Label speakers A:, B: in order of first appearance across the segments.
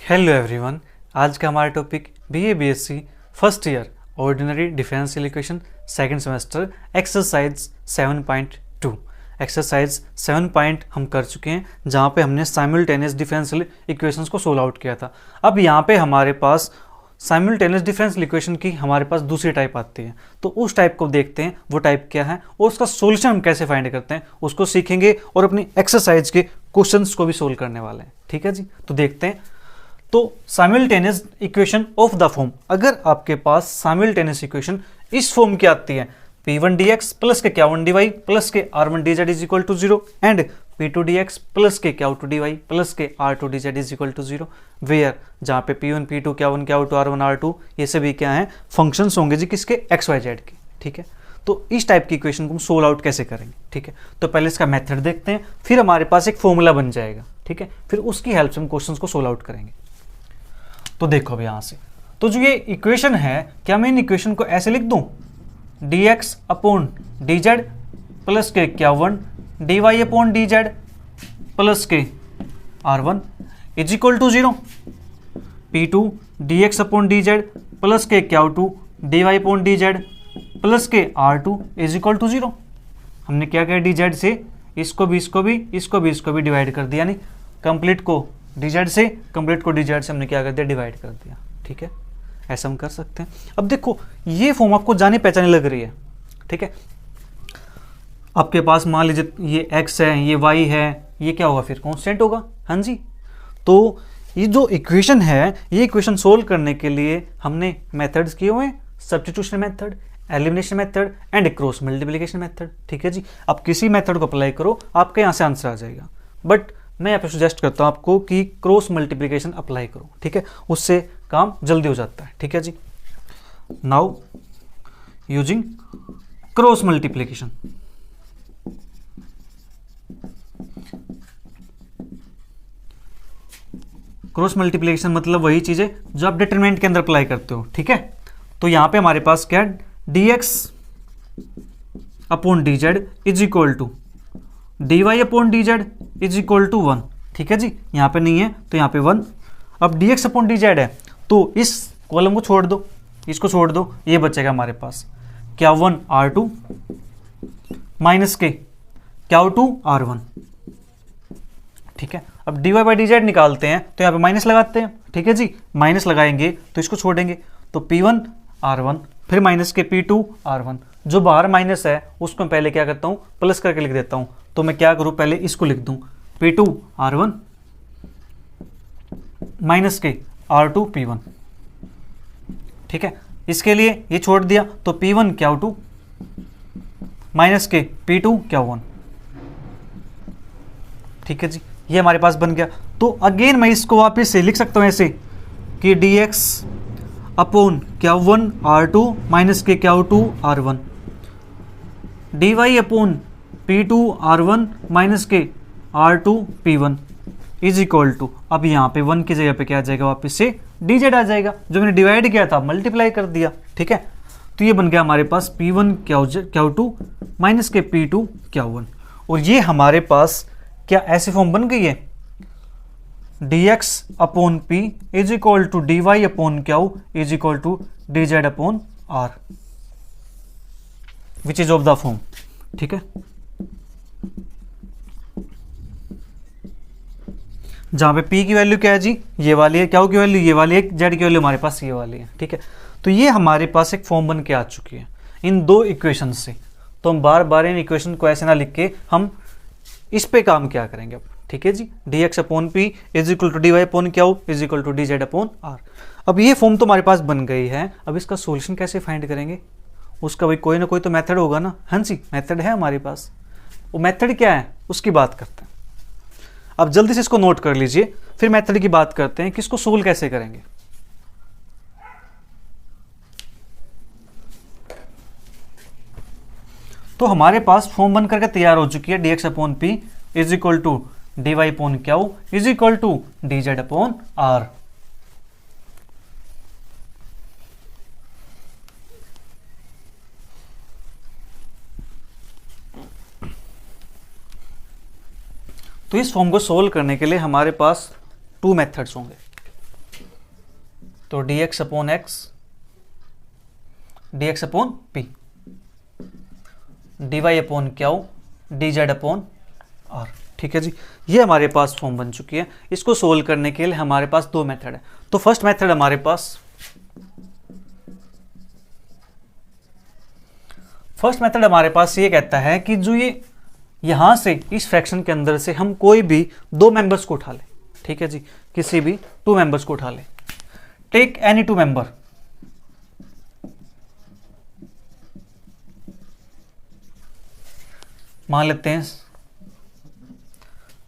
A: Hello everyone. आज का हमारा topic BA BSc first year ordinary differential equation second semester exercise 7.2 exercise 7 हम कर चुके हैं, जहाँ पे हमने साइमल्टेनियस डिफरेंशियल इक्वेशंस को सोल्व आउट किया था। अब यहाँ पे हमारे पास साइमल्टेनियस डिफरेंशियल इक्वेशन की हमारे पास दूसरी टाइप आती है, तो उस टाइप को देखते हैं वो टाइप क्या है और उसका सॉल्यूशन हम कैसे फाइंड करते हैं उसको सीखेंगे और अपनी एक्सरसाइज के क्वेश्चंस को भी सोल्व करने वाले हैं। ठीक है जी, तो देखते हैं। तो simultaneous equation of the form, अगर आपके पास साइमल्टेनियस इक्वेशन इस फॉर्म की आती है P1 dx प्लस के Q1 dy प्लस के R1 dz is equal to 0 and P2 dx plus के Q2 dy प्लस के R2 dz is equal to 0, where जहाँ पे P1 P2 Q1 Q2 R1 R2 ये सभी क्या हैं, फंक्शंस होंगे जी किसके, एक्स वाई जेड के। ठीक है, तो इस टाइप की इक्वेशन को हम सोल्व आउट कैसे करेंगे। ठीक है, तो पहले इसका मेथड देखते हैं, फिर हमारे पास एक फॉर्मूला बन जाएगा। ठीक है, फिर उसकी हेल्प से हम क्वेश्चन को सोल्व आउट करेंगे। तो देखो अब यहाँ से, तो जो ये इक्वेशन है, क्या मैं इन इक्वेशन को ऐसे लिख दूं, dx अपॉन dz प्लस के Q1 dy upon dz plus के R1 is equal to 0, P2 dx upon dz plus के Q2 dy upon dz plus के R2 इज इक्वल टू 0। हमने क्या किया, dz से इसको भी डिवाइड कर दिया, यानी कंप्लीट को dz से कंप्लीट को dz से हमने क्या कर दिया, डिवाइड कर दिया। ठीक है, ऐसा हम कर सकते हैं। अब देखो ये फॉर्म आपको जाने पहचाने लग रही है। ठीक है, आपके पास मान लीजिए ये x है, ये y है, ये क्या होगा फिर, कांस्टेंट होगा। हाँ जी, तो ये जो इक्वेशन है, ये इक्वेशन सोल्व करने के लिए हमने मेथड्स किए हुए हैं, substitution method, elimination method and cross multiplication method. ठीक है जी, आप किसी मेथड को अप्लाई करो, आपके यहाँ से आंसर आ जाएगा, बट मैं यहाँ पे सजेस्ट करता हूँ आपको कि क्रॉस मल्टीप्लिकेशन अप्लाई करो। ठीक है, उससे काम जल्दी हो जाता है। ठीक है जी, now using cross multiplication, cross multiplication मतलब वही चीज है जो आप डिटरमिनेंट के अंदर अप्लाई करते हो। ठीक है, तो यहां पे हमारे पास क्या है, dx upon dz is equal to dy upon dz is equal to 1। ठीक है जी, यहाँ पे नहीं है तो यहाँ पे 1। अब dx अपॉन dz है तो इस कॉलम को छोड़ दो, इसको छोड़ दो, ये बचेगा हमारे पास Q1 R2 माइनस के Q2 R1। ठीक है, अब dy बाई dz निकालते हैं तो यहाँ पे माइनस लगाते हैं। ठीक है जी, माइनस लगाएंगे तो इसको छोड़ेंगे तो P1 R1 फिर माइनस के P2 R1, जो बाहर माइनस है उसको मैं पहले क्या करता हूँ, प्लस करके लिख देता हूँ। तो मैं क्या करूँ, पहले इसको लिख दूँ P2 R1 माइनस के R2 P1। ठीक है, इसके लिए ये छोड़ दिया तो P1 Q2 माइनस के P2 Q1। ठीक है जी, ये हमारे पास बन गया। तो अगेन मैं इसको वापस से लिख सकता हूँ ऐसे कि dx upon Q1 R2 minus के Q2 R1 dy upon P2 R1 minus के R2 P1 is equal to, अब यहाँ पे 1 की जगह पे क्या आ जाएगा, वापस से dz आ जाएगा, जो मैंने डिवाइड किया था मल्टीप्लाई कर दिया। ठीक है, तो ये बन गया हमारे पास P1 Q2 माइनस के P2 Q1, और ये हमारे पास क्या ऐसी फॉर्म बन गई है, dx upon p is equal to dy upon q is equal to dz upon r, which is of the form. ठीक है, जहां पे p की वैल्यू क्या है जी, ये वाली है, q की वैल्यू ये वाली है, z की वैल्यू हमारे पास ये वाली है। ठीक है, तो ये हमारे पास एक फॉर्म बन के आ चुकी है इन दो इक्वेशन से। तो हम बार बार इन इक्वेशन को ऐसे ना लिख के हम इस पे काम क्या करेंगे अब। ठीक है जी, dx upon p is equal to dy upon q is equal to dz upon r। अब ये फॉर्म तो हमारे पास बन गई है, अब इसका सॉल्यूशन कैसे फाइंड करेंगे, उसका भाई कोई ना कोई तो मेथड होगा ना। हाँ जी, मेथड है हमारे पास, वो मेथड क्या है उसकी बात करते हैं। अब जल्दी से इसको नोट कर लीजिए, फिर मेथड की बात करते हैं कि इसको सोल्व कैसे करेंगे। तो हमारे पास फॉर्म बन करके तैयार हो चुकी है, dx upon p is equal to dy upon q is equal to dz upon r। तो इस फॉर्म को सोल्व करने के लिए हमारे पास 2 मेथड्स होंगे। तो dx upon x, dx upon p, dy upon Q, dz upon r। ठीक है जी, ये हमारे पास फॉर्म बन चुकी है। इसको सोल्व करने के लिए हमारे पास दो मेथड है। तो फर्स्ट मेथड हमारे पास ये कहता है कि जो ये यहां से इस फ्रैक्शन के अंदर से हम कोई भी दो मेंबर्स को उठा ले। ठीक है जी, किसी भी टू मेंबर्स को उठा ले। टेक एनी टू मेंबर, मान लेते हैं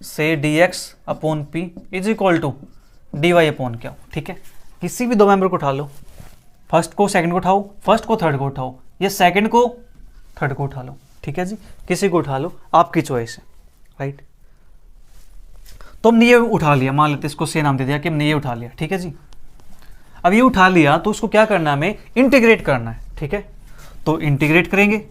A: से dx upon p is equal to dy upon क्या। ठीक है, किसी भी दो मेंबर को उठा लो, फर्स्ट को सेकंड को उठाओ, फर्स्ट को थर्ड को उठाओ, या सेकंड को थर्ड को उठा लो। ठीक है जी, किसी को उठा लो, आपकी चॉइस है, राइट। तो हमने ये उठा लिया, मान लेते इसको से नाम दे दिया कि हमने ये उठा लिया। ठीक है जी, अब ये उठा लिया तो उसको क्या करना है, हमें इंटीग्रेट करना है। ठीक है, तो इंटीग्रेट करेंगे,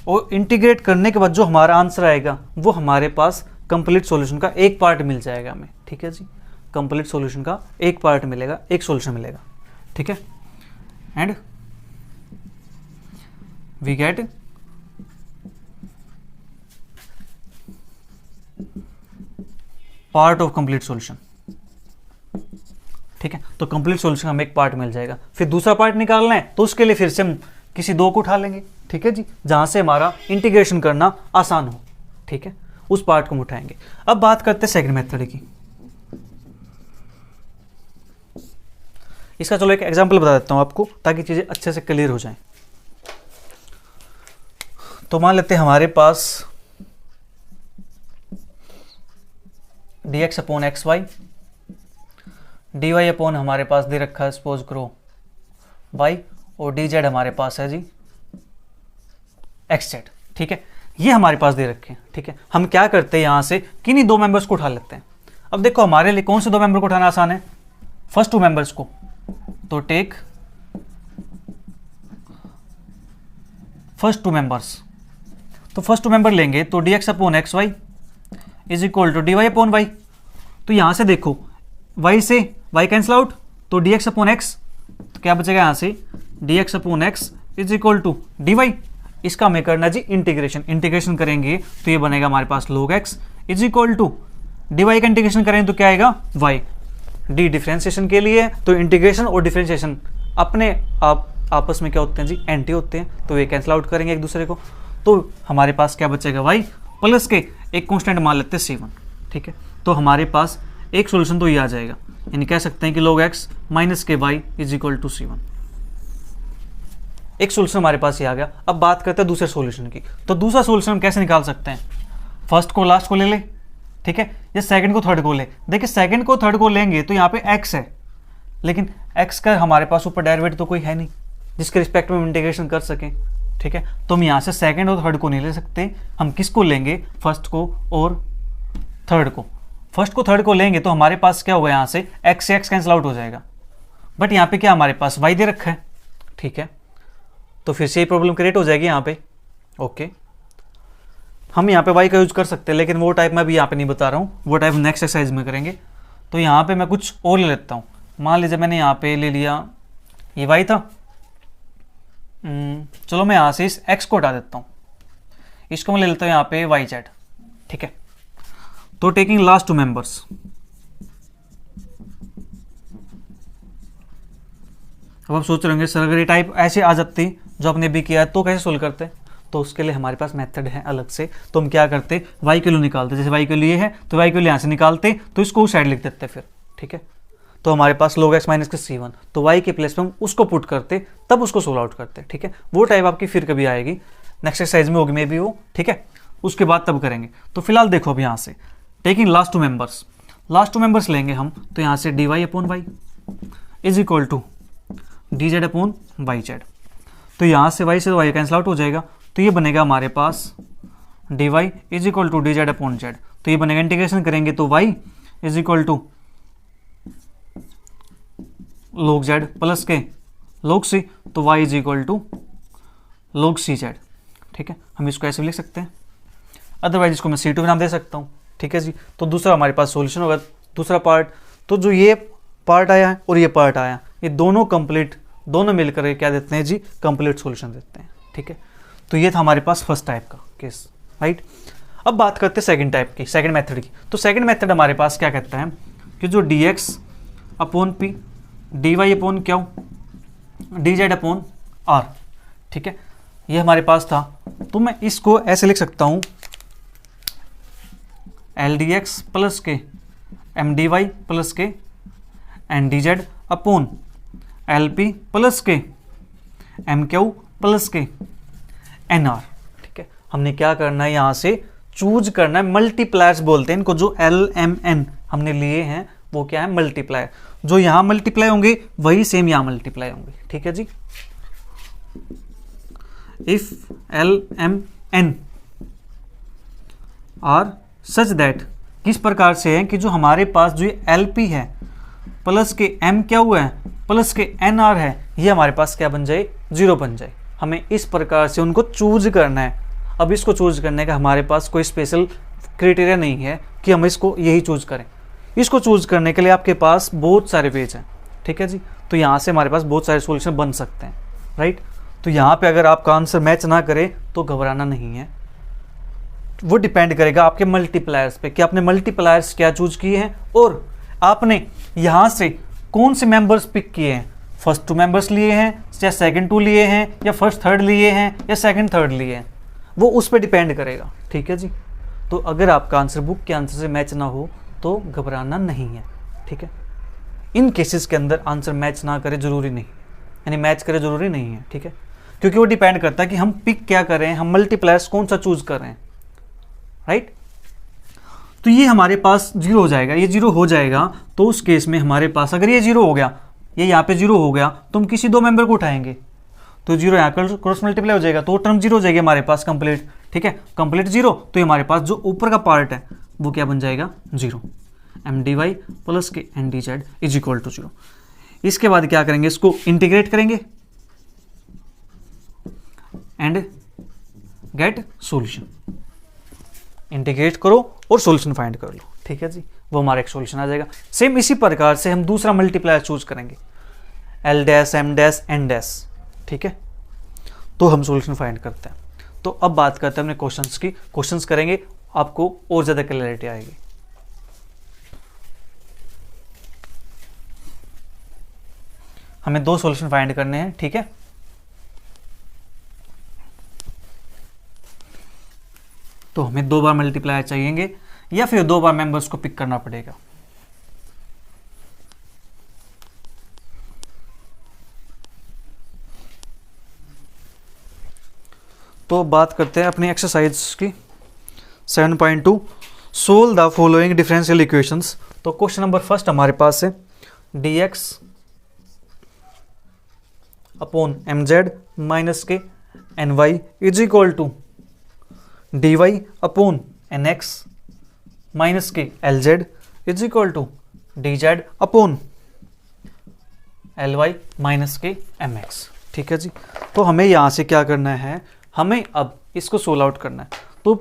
A: और इंटीग्रेट करने के बाद जो हमारा आंसर आएगा वो हमारे पास कंप्लीट सॉल्यूशन का एक पार्ट मिल जाएगा हमें। ठीक है जी, कंप्लीट सॉल्यूशन का एक पार्ट मिलेगा, एक सॉल्यूशन मिलेगा। ठीक है, and we get part of complete solution. ठीक है, तो कंप्लीट सॉल्यूशन हमें एक पार्ट मिल जाएगा। फिर दूसरा पार्ट निकालना है तो उसके लिए फिर से हम किसी दो को उठा लेंगे। ठीक है जी, जहां से हमारा इंटीग्रेशन करना आसान हो। ठीक है, उस पार्ट को हम उठाएंगे। अब बात करते हैं सेकंड मेथड की। इसका चलो एक एग्जांपल बता देता हूं आपको, ताकि चीजें अच्छे से क्लियर हो जाएं। तो मान लेते हैं हमारे पास dx upon x y, dy upon हमारे पास दे रखा है सपोज करो y, और dz हमारे पास है जी xz। ठीक है, ये हमारे पास दे रखे हैं। ठीक है, हम क्या करते हैं, यहां से किन्हीं दो मेंबर्स को उठा लेते हैं। अब देखो हमारे लिए कौन से दो मेंबर को उठाना आसान है, फर्स्ट टू मेंबर्स को। तो टेक फर्स्ट टू मेंबर्स, तो फर्स्ट टू मेंबर लेंगे तो dx upon x y is equal to dy upon y. तो यहां से देखो y से y कैंसिल आउट, तो dx अपॉन एक्स, तो क्या बचेगा यहां से dx upon x is equal to dy। इसका हमें करना जी इंटीग्रेशन, इंटीग्रेशन करेंगे तो ये बनेगा हमारे पास log x is equal to dy का इंटीग्रेशन करेंगे तो क्या आएगा y। डी डिफरेंशिएशन के लिए, तो इंटीग्रेशन और डिफरेंशिएशन अपने आप आपस में क्या होते हैं जी, एंटी होते हैं, तो ये कैंसिल आउट करेंगे एक दूसरे को। तो हमारे पास क्या बचेगा y प्लस के एक कांस्टेंट मान लेते हैं c1। ठीक है, तो हमारे पास एक सॉल्यूशन तो ये आ जाएगा, यानी कह सकते हैं कि log x माइनस के y is equal to c1। एक सॉल्यूशन हमारे पास ये आ गया। अब बात करते हैं दूसरे सॉल्यूशन की। तो दूसरा सॉल्यूशन हम कैसे निकाल सकते हैं, फर्स्ट को लास्ट को ले ले। ठीक है, या सेकंड को थर्ड को ले। देखिए सेकंड को थर्ड को लेंगे तो यहाँ पे x है, लेकिन x का हमारे पास ऊपर डेरिवेटिव तो कोई है नहीं जिसके रिस्पेक्ट में हम इंटीग्रेशन कर सकें। ठीक है, तो हम यहाँ से सेकंड और थर्ड को नहीं ले सकते, हम किसको लेंगे, फर्स्ट को और थर्ड को। फर्स्ट को थर्ड को लेंगे तो हमारे पास क्या होगा, यहाँ से x से x कैंसिल आउट हो जाएगा, बट यहाँ पे क्या हमारे पास y दे रखा है। ठीक है, तो फिर से ये प्रॉब्लम क्रिएट हो जाएगी यहाँ पे। ओके, हम यहाँ पे y का यूज कर सकते हैं, लेकिन वो टाइप मैं भी यहाँ पे नहीं बता रहा हूँ, वो टाइप नेक्स्ट एक्सरसाइज में करेंगे। तो यहाँ पे मैं कुछ और ले लेता हूँ। मान लीजिए मैंने यहाँ पे ले लिया ये y था, चलो मैं यहाँ से इस x को हटा देता हूँ, इसको मैं ले लेता हूँ यहाँ पे yz। ठीक है, तो टेकिंग लास्ट टू मेंबर्स, अब आप सोच रहे होंगे सर अगर ये टाइप ऐसे आ जाती जो आपने भी किया है तो कैसे सोल्व करते, तो उसके लिए हमारे पास मेथड है अलग से। तो हम क्या करते, y के लिए निकालते, जैसे y के लिए है तो y के लिए यहाँ से निकालते, तो इसको उस साइड लिख देते फिर। ठीक है, तो हमारे पास log x माइनस के c1, तो y के प्लेस में हम उसको पुट करते, तब उसको सोल्व आउट करते। ठीक है, वो टाइप आपकी फिर कभी आएगी, नेक्स्ट एक्सरसाइज में होगी मे बी वो। ठीक है, उसके बाद तब करेंगे। तो फिलहाल देखो अब यहाँ से taking last two members, last two members लेंगे हम, तो यहाँ से dy upon y is equal to dz upon yz। तो यहाँ से y से y कैंसिल आउट हो जाएगा, तो ये बनेगा हमारे पास dy is equal to dz upon z। तो ये बनेगा, इंटीग्रेशन करेंगे तो y is equal to log z plus के log c, तो y is equal to log cz। ठीक है, हम इसको ऐसे भी लिख सकते हैं, अदरवाइज इसको मैं c2 भी नाम दे सकता हूँ। ठीक है जी, तो दूसरा हमारे पास सॉल्यूशन होगा दूसरा पार्ट, तो जो ये पार्ट आया है और ये पार्ट आया, ये दोनों कंप्लीट, दोनों मिलकर के क्या देते हैं जी, कंप्लीट सॉल्यूशन देते हैं। ठीक है, तो ये था हमारे पास फर्स्ट टाइप का केस, राइट। अब बात करते हैं सेकंड टाइप की, सेकंड मेथड की। तो सेकंड मेथड हमारे पास क्या कहता है कि जो dx upon p, dy upon Q, dz upon r, ठीक है, ये हमारे पास था। तो मैं इसको ऐसे लिख सकता हूँ एल डी एक्स प्लस के एम डी वाई प्लस के n d Z upon l p plus के एम क्यू प्लस के एन आर। ठीक है, हमने क्या करना है, यहाँ से चूज करना है, मल्टीप्लायर्स बोलते हैं इनको, जो एल एम एन हमने लिए हैं वो क्या है, मल्टीप्लायर। जो यहाँ मल्टीप्लाई होंगे वही सेम यहाँ मल्टीप्लाई होंगे। ठीक है जी, if L M N R such that, किस प्रकार से है कि जो हमारे पास जो ये एल पी है प्लस के एम क्यू है प्लस के एन आर है, ये हमारे पास क्या बन जाए, 0 बन जाए। हमें इस प्रकार से उनको चूज करना है। अब इसको चूज करने का हमारे पास कोई स्पेशल क्राइटेरिया नहीं है कि हम इसको यही चूज करें। इसको चूज करने के लिए आपके पास बहुत सारे पेज हैं। ठीक है जी, तो यहाँ से हमारे पास बहुत सारे सॉल्यूशन बन सकते हैं, राइट। तो यहाँ पे अगर आपका आंसर मैच ना करे तो घबराना नहीं है, वो डिपेंड करेगा आपके मल्टीप्लायर्स पे कि आपने मल्टीप्लायर्स क्या चूज किए हैं और आपने यहाँ से कौन से मेंबर्स पिक किए हैं। फर्स्ट 2 मेंबर्स लिए हैं या सेकंड 2 लिए हैं या फर्स्ट 3rd लिए हैं या सेकंड 3rd लिए हैं, वो उस पर डिपेंड करेगा। ठीक है जी, तो अगर आपका आंसर बुक के आंसर से मैच ना हो तो घबराना नहीं है। ठीक है, इन केसेस के अंदर आंसर मैच ना करे जरूरी नहीं, यानी मैच करे जरूरी नहीं है। ठीक है, क्योंकि वो डिपेंड करता है कि हम पिक क्या कर रहे हैं, हम मल्टीप्लायर्स कौन सा चूज कर रहे हैं, राइट। तो ये हमारे पास 0 हो जाएगा, ये 0 हो जाएगा। तो उस केस में हमारे पास अगर ये 0 हो गया, ये यहाँ पे 0 हो गया, तो हम किसी 2 मेंबर को उठाएंगे तो 0 यहाँ क्रॉस मल्टीप्लाई हो जाएगा, तो वो टर्म 0 हो जाएगी हमारे पास कंप्लीट। ठीक है, कंप्लीट 0, तो ये हमारे पास जो ऊपर का पार्ट है वो क्या बन जाएगा, 0। एम डी वाई प्लस के n d Z is equal to 0। इसके बाद क्या करेंगे, इसको इंटीग्रेट करेंगे एंड गेट सॉल्यूशन। इंटीग्रेट करो और सॉल्यूशन फाइंड कर लो। ठीक है जी, वो हमारा एक सॉल्यूशन आ जाएगा। सेम इसी प्रकार से हम दूसरा मल्टीप्लायर चूज करेंगे, l dash m dash n dash. ठीक है, तो हम सॉल्यूशन फाइंड करते हैं। तो अब बात करते हैं अपने क्वेश्चंस की। क्वेश्चंस करेंगे, आपको और ज्यादा क्लैरिटी आएगी। हमें 2 सॉल्यूशन फाइंड करने हैं। ठीक है, तो हमें 2 बार मल्टीप्लायर चाहिएंगे या फिर 2 बार मेंबर्स को पिक करना पड़ेगा। तो बात करते हैं अपनी एक्सरसाइज की 7.2, solve the following differential equations. तो क्वेश्चन नंबर फर्स्ट हमारे पास है dx upon M Z minus के N Y is equal to D Y upon N x minus के L Z is equal to D Z upon L Y minus के M X. ठीक है जी, तो हमें यहाँ से क्या करना है, हमें अब इसको सोल्व आउट करना है। तो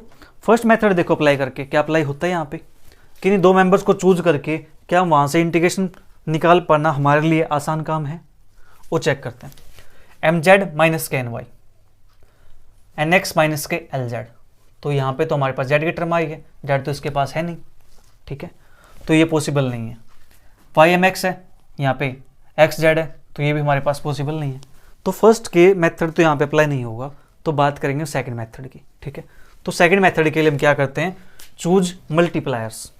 A: फर्स्ट मेथड देखो अप्लाई करके क्या अप्लाई होता है यहाँ पे, कि नहीं 2 मेंबर्स को चूज करके क्या वहाँ से इंटीग्रेशन निकाल पाना हमारे लिए आसान काम है, वो चेक करते हैं। एम जेड माइनस के N y, n x minus के एल जेड, तो यहाँ पे तो हमारे पास जेड की टर्म आई है, जेड तो इसके पास है नहीं। ठीक है, तो ये पॉसिबल नहीं है। वाई एम एक्स है, यहाँ पे एक्स जेड है, तो ये भी हमारे पास पॉसिबल नहीं है। तो फर्स्ट के मेथड तो यहाँ पे अप्लाई नहीं होगा, तो बात करेंगे सेकंड मेथड की। ठीक है, तो सेकंड मेथड के लिए हम क्या करते हैं, choose multipliers.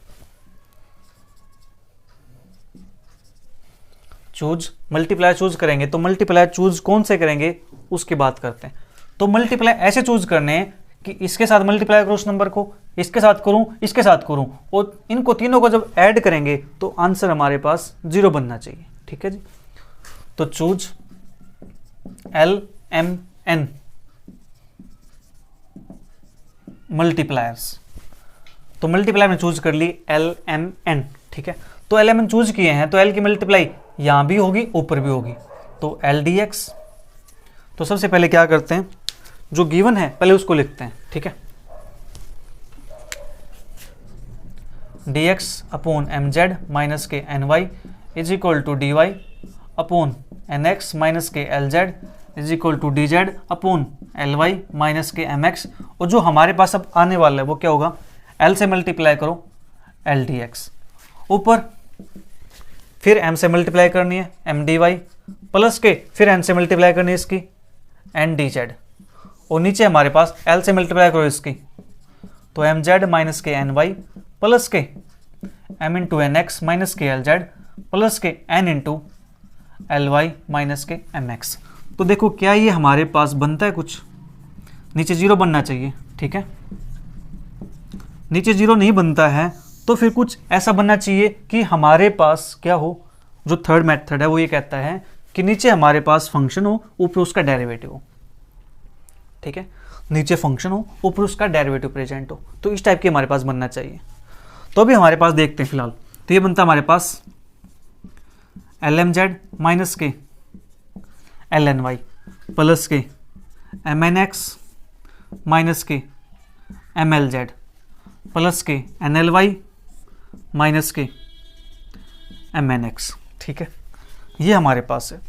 A: Choose multiplier choose करेंगे, तो मल्टीप्लायर चूज कौन से करेंगे उसकी बात करते हैं। तो मल्टीप्लायर ऐसे चूज करने हैं कि इसके साथ मल्टीप्लाई करो उस नंबर को, इसके साथ करूं, इसके साथ करूं, और इनको तीनों को जब ऐड करेंगे तो आंसर हमारे पास 0 बनना चाहिए। ठीक है जी, तो choose l M n multipliers. तो मल्टीप्लायर में चूज कर ली एल एम एन। ठीक है, तो एल एम एन चूज किए हैं, तो एल की मल्टीप्लाई यहां भी होगी ऊपर भी होगी, तो एल डी एक्स। तो सबसे पहले क्या करते हैं, जो गिवन है पहले उसको लिखते हैं। ठीक है, D x upon M Z minus के N Y is equal to D Y upon N x minus के L Z is equal to D Z upon L Y minus के एम एक्स। और जो हमारे पास अब आने वाला है वो क्या होगा, एल से मल्टीप्लाई करो एल डी एक्स, ऊपर फिर एम से मल्टीप्लाई करनी है एम डी वाई प्लस के फिर एन से मल्टीप्लाई करनी है इसकी एन डी जेड, और नीचे हमारे पास एल से मल्टीप्लाई करो इसकी तो एम जेड माइनस के एन वाई प्लस के m into n x minus के एल जेड प्लस के n into l Y minus के एम एक्स। तो देखो क्या ये हमारे पास बनता है कुछ, नीचे जीरो बनना चाहिए, ठीक है। नीचे जीरो नहीं बनता है तो फिर कुछ ऐसा बनना चाहिए कि हमारे पास क्या हो, जो थर्ड मेथड है वो ये कहता है कि नीचे हमारे पास फंक्शन हो ऊपर उसका डेरिवेटिव हो, ठीक है। नीचे फंक्शन हो ऊपर उसका डेरिवेटिव प्रेजेंट हो, तो इस टाइप के हमारे पास बनना चाहिए। तो अभी हमारे पास देखते हैं फिलहाल, तो ये बनता है हमारे पास एल एम जेड माइनस के एल एन वाई प्लस के एम एन एक्स माइनस के एम एल जेड प्लस के एन एल वाई माइनस के एम एन एक्स, ठीक है। ये हमारे पास है,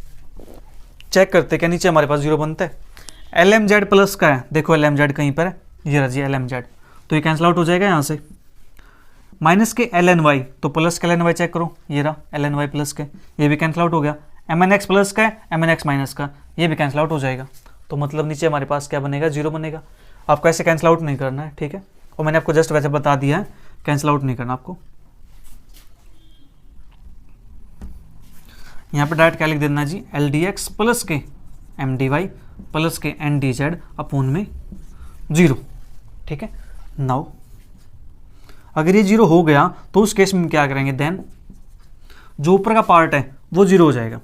A: चेक करते क्या नीचे हमारे पास जीरो बनता है। एल एम जेड प्लस का है, देखो एल एम जेड कहीं पर है, ये रही एल एम जेड, तो ये कैंसिल आउट हो जाएगा यहाँ से। माइनस के एल एन वाई, तो प्लस के एल एन वाई चेक करो, ये रहा एल एन वाई प्लस के, ये भी कैंसिल आउट हो गया। एम एन एक्स प्लस का है, एम एन एक्स माइनस का, ये भी कैंसिल आउट हो जाएगा। तो मतलब नीचे हमारे पास क्या बनेगा, जीरो बनेगा। आपको ऐसे कैंसिल आउट नहीं करना है, ठीक है। और मैंने आपको जस्ट वैसे बता दिया है, कैंसिल आउट नहीं करना आपको। यहाँ पे डायरेक्ट क्या लिख देना जी, एल डी एक्स प्लस के एम डी वाई प्लस के एन डी जेड अपोन में जीरो, ठीक है। नाउ अगर ये जीरो हो गया तो उस केस में क्या करेंगे, देन जो ऊपर का पार्ट है वो जीरो हो जाएगा।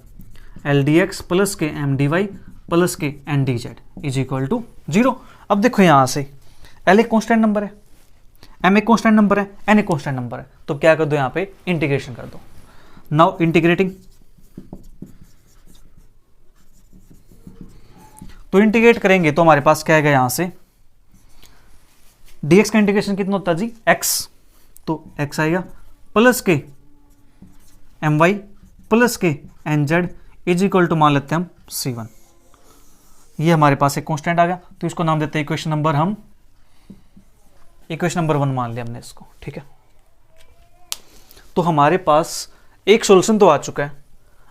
A: एल डी एक्स प्लस के एम डी वाई प्लस के n d Z is equal to zero. अब देखो यहाँ से एल एक कॉन्स्टेंट नंबर है, एम एक कॉन्स्टेंट नंबर है, एन एक कॉन्स्टेंट नंबर है, तो क्या कर दो यहाँ पे इंटीग्रेशन कर दो। नाउ इंटीग्रेटिंग, तो इंटीग्रेट करेंगे तो हमारे पास क्या आएगा यहाँ से, dx का इंटीग्रेशन कितना होता है जी, x, तो x आएगा प्लस के एम वाई प्लस के n z is equal to मान लेते हैं हम c1। ये हमारे पास एक कांस्टेंट आ गया, तो इसको नाम देते हैं इक्वेशन नंबर, हम इक्वेशन नंबर 1 मान लिया हमने इसको, ठीक है। तो हमारे पास एक सॉल्यूशन तो आ चुका है।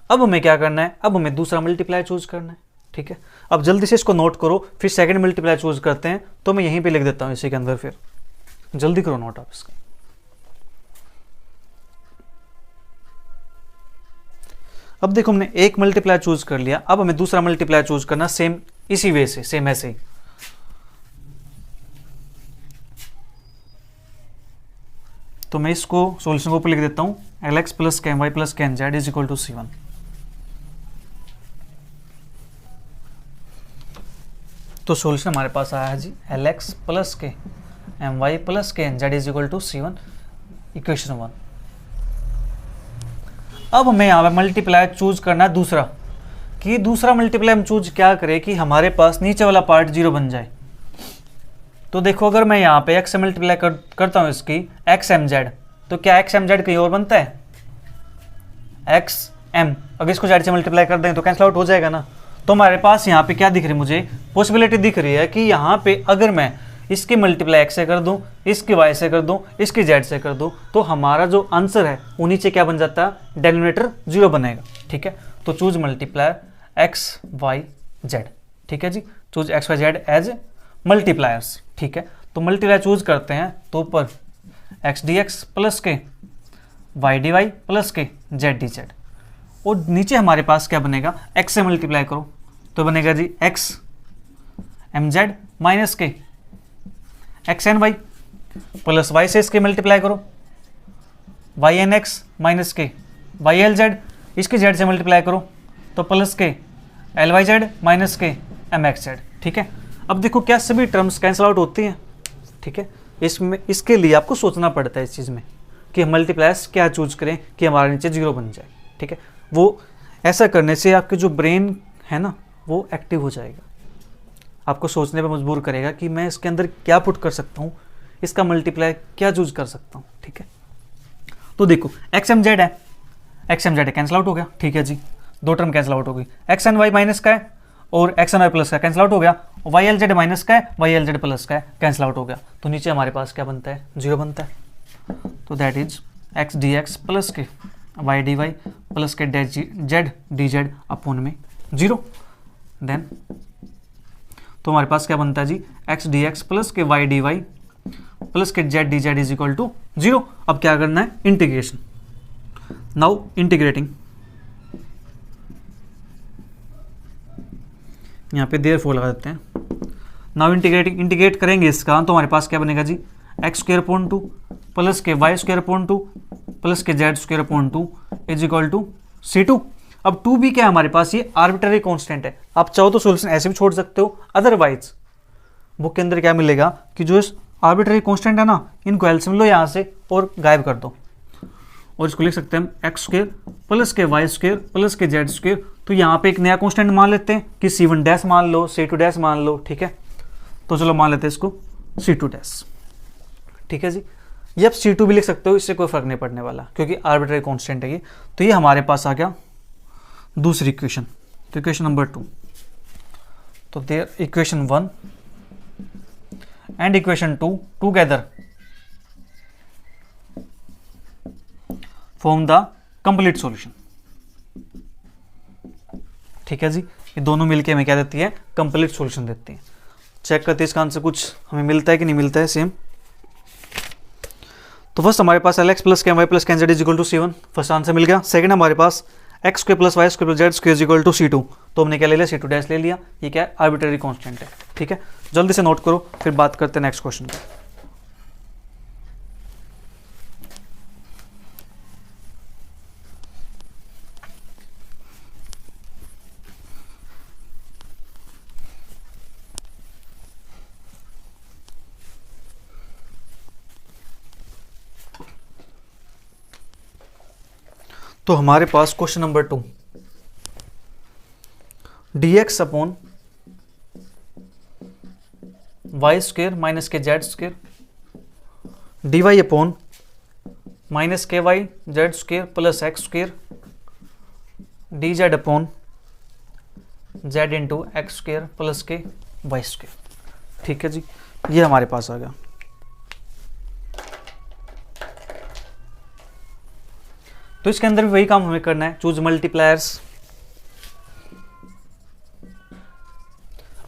A: अब हमें क्या करना है, अब हमें दूसरा मल्टीप्लाई चूज करना है, ठीक है। अब जल्दी से इसको नोट करो, फिर सेकंड मल्टीप्लाई चूज करते हैं। तो मैं यहीं पे लिख देता हूं इसी के अंदर, फिर जल्दी करो नोट आप इसका। अब देखो हमने एक मल्टीप्लाई चूज कर लिया, अब हमें दूसरा मल्टीप्लाई चूज करना, सेम इसी वे से, सेम ऐसे ही। तो मैं इसको सॉल्यूशन को ऊपर लिख देता हूं, एल एक्स प्लस के एम वाई प्लस के n z is equal to c1। तो सॉल्यूशन हमारे पास आया है जी, एल एक्स प्लस के एम वाई प्लस के n z is equal to c1, equation 1। अब हमें यहाँ पे मल्टीप्लाई चूज करना है दूसरा, कि दूसरा मल्टीप्लाई हम चूज क्या करें कि हमारे पास नीचे वाला पार्ट जीरो बन जाए। तो देखो अगर मैं यहाँ पे एक्स से मल्टीप्लाई करता हूँ इसकी एक्स एम जेड, तो क्या एक्स एम जेड कहीं और बनता है, एक्स एम, अगर इसको जेड से मल्टीप्लाई कर दें तो कैंसिल आउट हो जाएगा ना। तो हमारे पास यहाँ पे क्या दिख रही है, मुझे पॉसिबिलिटी दिख रही है कि यहाँ पे अगर मैं इसकी मल्टीप्लाई एक्स से कर दूँ, इसकी वाई से कर दूँ, इसकी जेड से कर दूँ, तो हमारा जो आंसर है वो नीचे क्या बन जाता है, डिनोमिनेटर जीरो बनेगा, ठीक है। तो choose multiply X Y Z, ठीक है जी, choose X Y Z as multipliers, ठीक है। तो मल्टीप्लाई चूज करते हैं, तो ऊपर एक्स डी एक्स प्लस के वाई डी वाई प्लस के जेड डी जेड, और नीचे हमारे पास क्या बनेगा, एक्स से मल्टीप्लाई करो तो बनेगा जी एक्स एम जेड माइनस के x N y plus Y से इसके मल्टीप्लाई करो वाई एन एक्स माइनस के वाई एल जेड, इसके जेड से मल्टीप्लाई करो तो प्लस के एल वाई जेड माइनस के एम एक्स जेड, ठीक है। अब देखो क्या सभी टर्म्स कैंसिल आउट होती हैं, ठीक है। इसमें इसके लिए आपको सोचना पड़ता है इस चीज़ में कि मल्टीप्लायर्स क्या चूज करें कि हमारे नीचे जीरो बन जाए, ठीक है। वो ऐसा करने से आपके जो ब्रेन है ना वो एक्टिव हो जाएगा, आपको सोचने पर मजबूर करेगा कि मैं इसके अंदर क्या पुट कर सकता हूँ, इसका मल्टीप्लाई क्या चूज कर सकता हूँ, ठीक है। तो देखो एक्स एम जेड है, एक्स एम जेड है, कैंसिल आउट हो गया, ठीक है जी, दो टर्म कैंसिल आउट हो गई। एक्स एन वाई माइनस का है और एक्स एन वाई प्लस का कैंसिल आउट हो गया, वाई एल जेड माइनस का है, वाई एल जेड प्लस का है, कैंसिल आउट हो गया। तो नीचे हमारे पास क्या बनता है, 0 बनता है। तो that is x D x plus के वाई डी वाई प्लस के जेड डी जेड अपोन में 0। देन तो हमारे पास क्या बनता है जी, एक्स डी एक्स प्लस के वाई डी वाई प्लस के Z D Z is equal to 0। अब क्या करना है, इंटीग्रेशन। नाउ इंटीग्रेटिंग, यहाँ पे देयरफॉर लगा देते हैं। नाउ इंटीग्रेटिंग, इंटीग्रेट करेंगे इसका तो हमारे पास क्या बनेगा जी, एक्स स्क्वायर अपॉन 2 प्लस के वाई स्क्वायर अपॉन 2 प्लस के Z square upon 2 is equal to C2। अब 2 भी क्या है हमारे पास, ये आर्बिट्ररी कांस्टेंट है। आप चाहो तो सॉल्यूशन ऐसे भी छोड़ सकते हो, अदरवाइज बुक के अंदर क्या मिलेगा कि जो इस आर्बिट्ररी कांस्टेंट है ना, इनको एलसीएम लो यहाँ से और गायब कर दो, और इसको लिख सकते हैं हम एक्स स्क्वायर प्लस के वाई स्क्वायर प्लस के जेड स्क्वायर। तो यहाँ पे एक नया कांस्टेंट मान लेते हैं कि C1 डैश मान लो, C2 डैश मान लो, ठीक है। तो चलो मान लेते हैं इसको C2 डैश, ठीक है जी। ये आप C2 भी लिख सकते हो, इससे कोई फर्क नहीं पड़ने वाला क्योंकि आर्बिट्ररी कांस्टेंट है ये। तो ये हमारे पास आ गया दूसरी इक्वेशन, तो इक्वेशन नंबर 2। तो there equation 1 and equation 2 together form the complete solution, ठीक है जी। ये दोनों मिलके हमें क्या देती है, कंप्लीट सॉल्यूशन देती है। चेक करते हैं इसका आंसर कुछ हमें मिलता है कि नहीं मिलता है सेम। तो फर्स्ट हमारे पास एल एक्स प्लस के वाई प्लस कैन Z is equal to C1, first answer मिल गया। सेकंड हमारे पास x square plus Y square plus Z square is equal to C2, तो हमने क्या ले लिया, C2 डैश ले लिया। ये क्या है, आर्बिट्ररी कांस्टेंट है, ठीक है। जल्दी से नोट करो, फिर बात करते हैं नेक्स्ट क्वेश्चन पे। तो हमारे पास question number 2, dx upon Y square minus के Z square D Y upon minus के Y Z square plus X square D Z upon Z into X square plus के वाई स्क्वेयर, ठीक है जी। ये हमारे पास आ गया। तो इसके अंदर भी वही काम हमें करना है, चूज मल्टीप्लायर्स।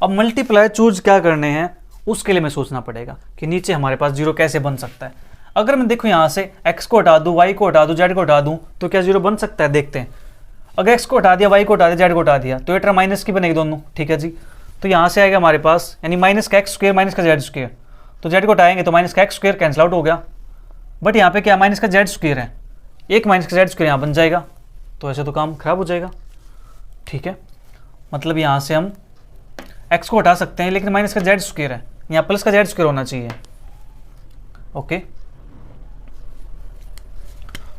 A: अब मल्टीप्लायर चूज क्या करने हैं उसके लिए मैं सोचना पड़ेगा कि नीचे हमारे पास 0 कैसे बन सकता है। अगर मैं देखूं यहाँ से x को हटा दूं, y को हटा दूं, z को हटा दूं, तो क्या 0 बन सकता है, देखते हैं। अगर x को हटा दिया, y को हटा दिया, z को हटा दिया, तो ये टर्म माइनस की बनेगी दोनों, ठीक है जी। तो यहाँ से आएगा हमारे पास यानी माइनस का एक्स स्क्वायर माइनस का जेड स्क्वायर, तो z को हटाएंगे तो माइनस का एक्स स्क्वायर कैंसिल आउट हो गया। बट यहाँ पे क्या माइनस का जेड स्क्वायर है, एक माइनस का जेड स्क्वायर यहाँ बन जाएगा, तो ऐसे तो काम खराब हो जाएगा, ठीक है। मतलब यहाँ से हम x को हटा सकते हैं लेकिन माइनस का जेड स्क्वायर है, यहाँ प्लस का जेड स्क्वायर होना चाहिए, ओके।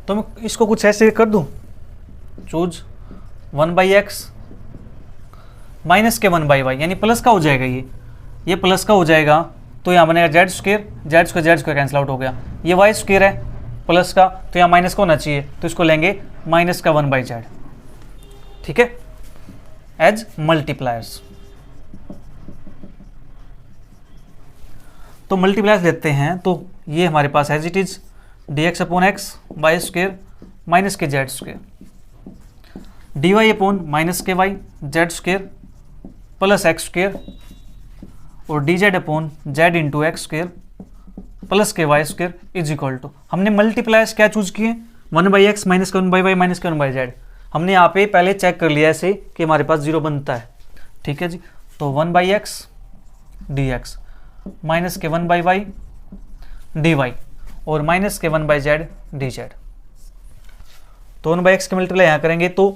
A: तो मैं इसको कुछ ऐसे कर दूं, चूज 1/x माइनस के 1/y यानी प्लस का हो जाएगा, ये प्लस का हो जाएगा, तो यहाँ बनेगा Z square, Z square Z square cancel out हो गया। ये वाई स्क्वायर है प्लस का, तो यहाँ माइनस का होना चाहिए, तो इसको लेंगे माइनस का 1/z, ठीक है, एज मल्टीप्लायर्स। तो मल्टीप्लायर्स लेते हैं, तो ये हमारे पास as it is dx upon x Y square minus के Z square dy upon minus के Y Z square plus X square और dz upon Z into X square plus के Y square is equal to, हमने multipliers क्या choose किए, 1/x minus के 1/y minus के 1/z। हमने यहाँ पे पहले चेक कर लिया ऐसे कि हमारे पास 0 बनता है, ठीक है जी। तो 1/x dx माइनस के 1/y dy और माइनस के 1/z dz। तो 1/x के मल्टीप्लाई यहाँ करेंगे तो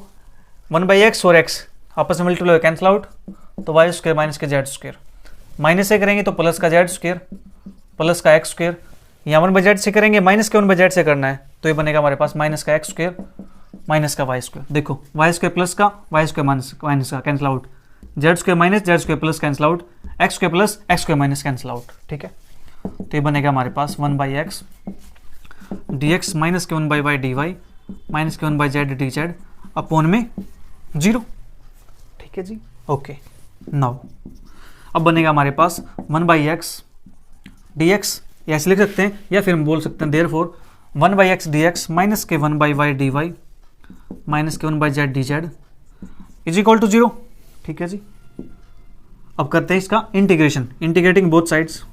A: 1/x और x आपस में मल्टीप्लाई कैंसिल आउट, तो वाई स्क्वायर माइनस के जेड स्क्वायर, माइनस से करेंगे तो प्लस का जेड स्क्वायर प्लस का एक्स स्क्वायर, यहाँ 1/z से करेंगे माइनस के 1/z से करना है, तो ये बनेगा हमारे पास माइनस का एक्स स्क्वायर माइनस का वाई स्क्वायर। देखो वाई स्क्वायर प्लस का वाई स्क्वायर माइनस का cancel out, Z square minus Z square plus cancel out, x square plus X square minus cancel out, ठीक है। तो ये बनेगा हमारे पास 1/x डी एक्स माइनस के 1/y dy माइनस के 1/z dz अपॉन में 0। ठीक है जी, ओके। नाउ अब बनेगा हमारे पास 1/x dx, ऐसे लिख सकते हैं, या फिर हम बोल सकते हैं देयरफॉर 1/x dx माइनस के 1/y dy माइनस के 1/z dz is equal to 0। ठीक है जी, अब करते हैं इसका इंटीग्रेशन, इंटीग्रेटिंग बोथ साइड्स।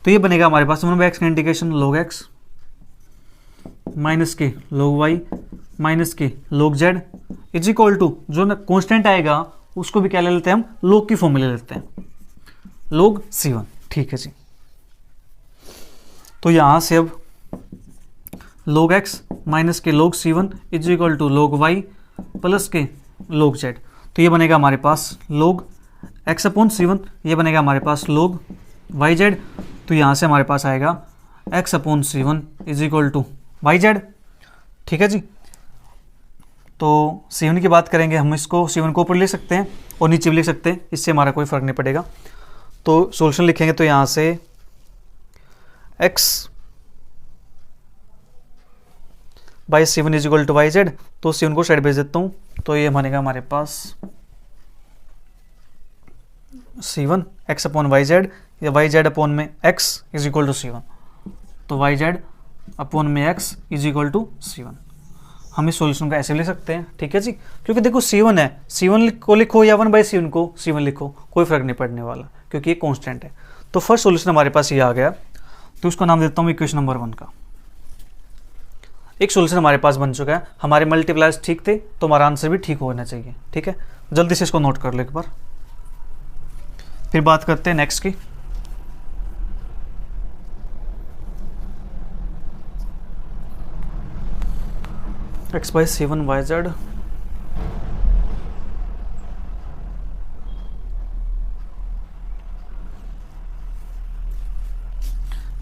A: तो ये बनेगा हमारे पास 1/x का इंटीग्रेशन log x माइनस के log y माइनस के log z is equal to, जो ना कॉन्स्टेंट आएगा उसको भी क्या ले लेते हैं हम, log की फॉर्म में ले लेते हैं, log c1। ठीक है जी, तो यहां से अब log x माइनस के log c1 is equal to log y plus के log z। तो ये बनेगा हमारे पास log x अपॉन c1, ये बनेगा हमारे पास log yz। तो यहाँ से हमारे पास आएगा x upon c1 is equal to yz। ठीक है जी, तो c1 की बात करेंगे हम, इसको c1 को ऊपर ले सकते हैं और नीचे भी लिख सकते हैं, इससे हमारा कोई फर्क नहीं पड़ेगा। तो सॉल्यूशन लिखेंगे तो यहाँ से x by c1 is equal to yz, तो c1 को साइड भेज देता हूँ, तो ये बनेगा हमारे पास c1 x अपॉन yz या yz अपॉन में x is equal to c1, तो yz अपॉन में x is equal to c1। हम इस सॉल्यूशन को ऐसे ले सकते हैं। ठीक है जी, क्योंकि देखो c1 है, c1 को लिखो या 1/c1 को c1 लिखो, कोई फर्क नहीं पड़ने वाला, क्योंकि ये कांस्टेंट है। तो फर्स्ट सॉल्यूशन हमारे पास ये आ गया, तो इसको नाम देता हूँ इक्वेशन नंबर 1 का। एक सॉल्यूशन हमारे पास बन चुका है, हमारे मल्टीप्लायर्स ठीक थे तो हमारा आंसर भी ठीक होना चाहिए। ठीक है, जल्दी से इसको नोट कर लो एक बार, फिर बात करते हैं नेक्स्ट की। x बाई c1 yz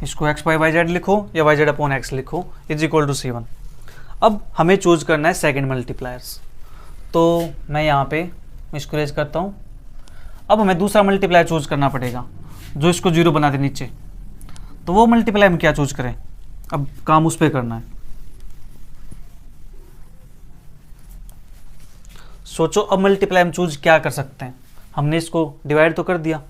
A: इसको x बाई yz लिखो या yz अपॉन x लिखो इज इक्वल टू c1। अब हमें चूज करना है सेकेंड मल्टीप्लायर्स, तो मैं यहाँ पे इसको रेज करता हूँ। अब हमें दूसरा मल्टीप्लायर चूज करना पड़ेगा जो इसको 0 बना दे नीचे, तो वो मल्टीप्लायर हम क्या चूज करें, अब काम उस पर करना है। सोचो अब मल्टीप्लाई हम चूज क्या कर सकते हैं, हमने इसको डिवाइड तो कर दिया,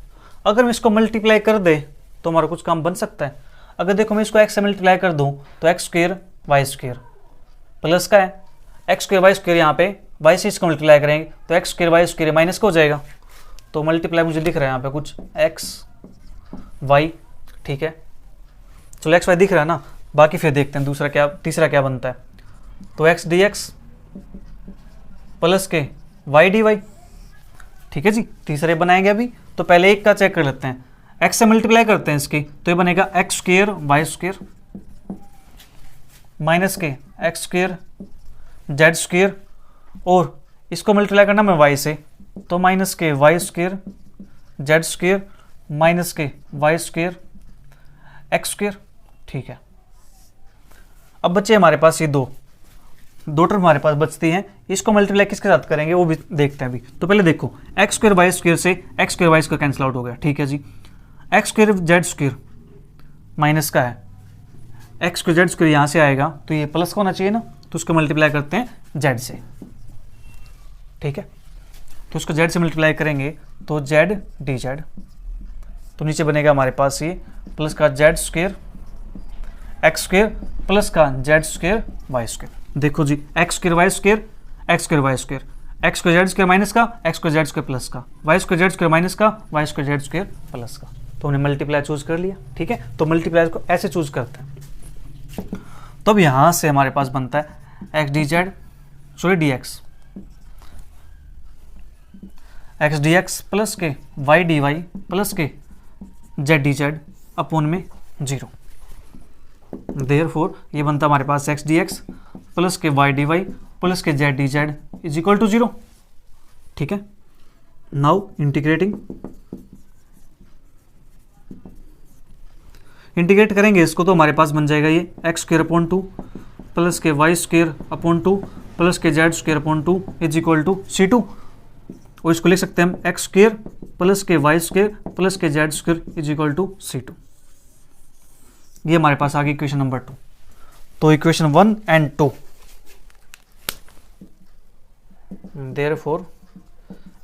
A: अगर मैं इसको मल्टीप्लाई कर दे तो हमारा कुछ काम बन सकता है। अगर देखो मैं इसको x से मल्टीप्लाई कर दूं तो x square Y square plus का है, x स्क्वायर वाई स्क्वायर, यहाँ पे y से इसको मल्टीप्लाई करेंगे तो x square Y square minus का हो जाएगा। तो मल्टीप्लाई मुझे दिख रहा है यहाँ पे कुछ x y। ठीक है, चलो x y दिख रहा है ना, बाकी फिर देखते हैं दूसरा क्या, तीसरा क्या बनता है। तो x dx प्लस के y dy। ठीक है जी, तीसरे बनाएंगे अभी, तो पहले एक का चेक कर लेते हैं, x से मल्टीप्लाई करते हैं इसकी, तो ये बनेगा x square Y square minus के x स्क्वायर z स्क्वायर, और इसको मल्टीप्लाई करना मैं y से, तो माइनस के Y square z square minus के वाई स्क्वायर x स्क्वायर। ठीक है, अब बच्चे हमारे पास ये दो टर्म हमारे पास बचती हैं, इसको मल्टीप्लाई किसके साथ करेंगे वो भी देखते हैं अभी। तो पहले देखो एक्स स्क्वायर वाई स्क्वायर से X square Y square cancel out हो गया। ठीक है जी, x square Z square minus का है, एक्स स्क्वायर जेड स्क्वायर यहाँ से आएगा तो ये प्लस का होना चाहिए ना, तो उसको मल्टीप्लाई करते हैं जेड से। ठीक है, तो उसको जेड से मल्टीप्लाई करेंगे तो जेड डी जेड, तो नीचे बनेगा हमारे पास ये प्लस का Z square X square plus का जेड स्क्वायर वाई स्क्वायर। देखो जी, x square Y square X square Y square, X square Z square minus का X square Z square plus का, Y square Z square minus का Y square Z square plus का। तो हमने multiply choose कर लिया। ठीक है, तो मल्टीप्लाई को ऐसे चूज करते हैं। तो अब यहां से हमारे पास बनता है x d z sorry d x plus के वाई डी वाई प्लस के जेड डी जेड अपॉन में 0। देयरफॉर ये बनता हमारे पास एक्स डी एक्स प्लस के वाई डी वाई प्लस के Z D Z is equal to 0। ठीक है, नाउ इंटीग्रेट करेंगे इसको, तो हमारे पास बन जाएगा ये एक्स स्क्वायर अपॉन 2 प्लस के वाई स्क्वायर अपॉन 2 प्लस के Z square upon 2 is equal to C2, और इसको लिख सकते हैं हम एक्स स्क्वायर प्लस के वाई स्क्वायर प्लस के Z square is equal to C2। ये हमारे पास आ गई इक्वेशन नंबर 2। तो equation 1 and 2, therefore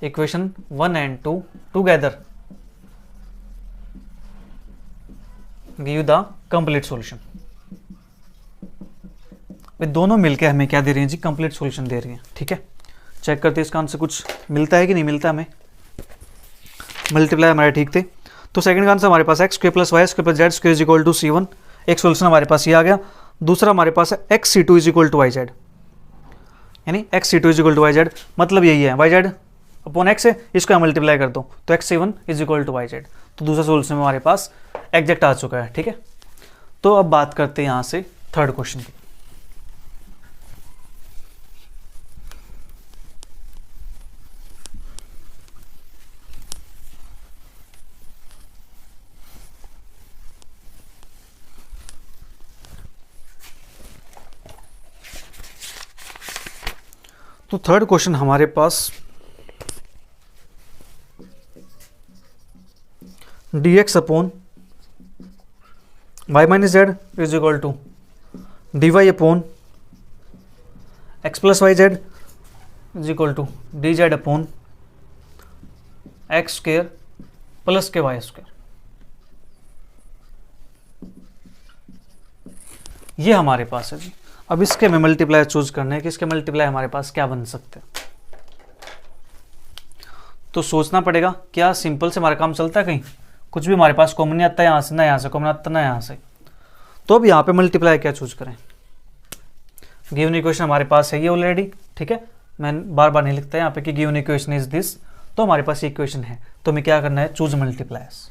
A: equation 1 and 2 together give the complete solution. दोनों मिलके हमें क्या दे रही हैं जी, कंप्लीट सॉल्यूशन दे रही हैं। ठीक है, चेक करते हैं इसका आंसर कुछ मिलता है कि नहीं मिलता हमें। मल्टीप्लाई हमारे ठीक थे। तो सेकंड का आंसर हमारे पास x square plus Y square plus Z square is equal to C1। एक सॉल्यूशन हमारे पास ये आ गया। दूसरा हमारे पास है X C2 is equal to Y Z, यानी X C2 is equal to Y Z, मतलब यही है वाई जेड अपॉन एक्स है, इसको हम मल्टीप्लाई कर दो तो x C1 is equal to Y z. तो दूसरा सॉल्यूशन हमारे पास एग्जैक्ट आ चुका है। ठीक है, तो अब बात करते हैं यहाँ से थर्ड क्वेश्चन की। तो थर्ड क्वेश्चन हमारे पास dx upon y minus z is equal to dy upon x plus y z is equal to D Z upon x square plus के वाई स्क्वेयर। ये हमारे पास है जी। अब इसके हमें मल्टीप्लाई चूज करना है कि इसके मल्टीप्लाई हमारे पास क्या बन सकते हैं। तो सोचना पड़ेगा, क्या सिंपल से हमारा काम चलता है, कहीं कुछ भी हमारे पास कॉमन नहीं आता है, यहाँ से ना यहाँ से कॉमन आता ना यहाँ से। तो अब यहाँ पे मल्टीप्लाई क्या चूज करें। गिवन इक्वेशन हमारे पास है ये ऑलरेडी। ठीक है, मैं बार बार नहीं लिखता यहाँ पे कि गिवन इक्वेशन इज दिस, तो हमारे पास ये इक्वेशन है। तो हमें क्या करना है, चूज मल्टीप्लायर्स,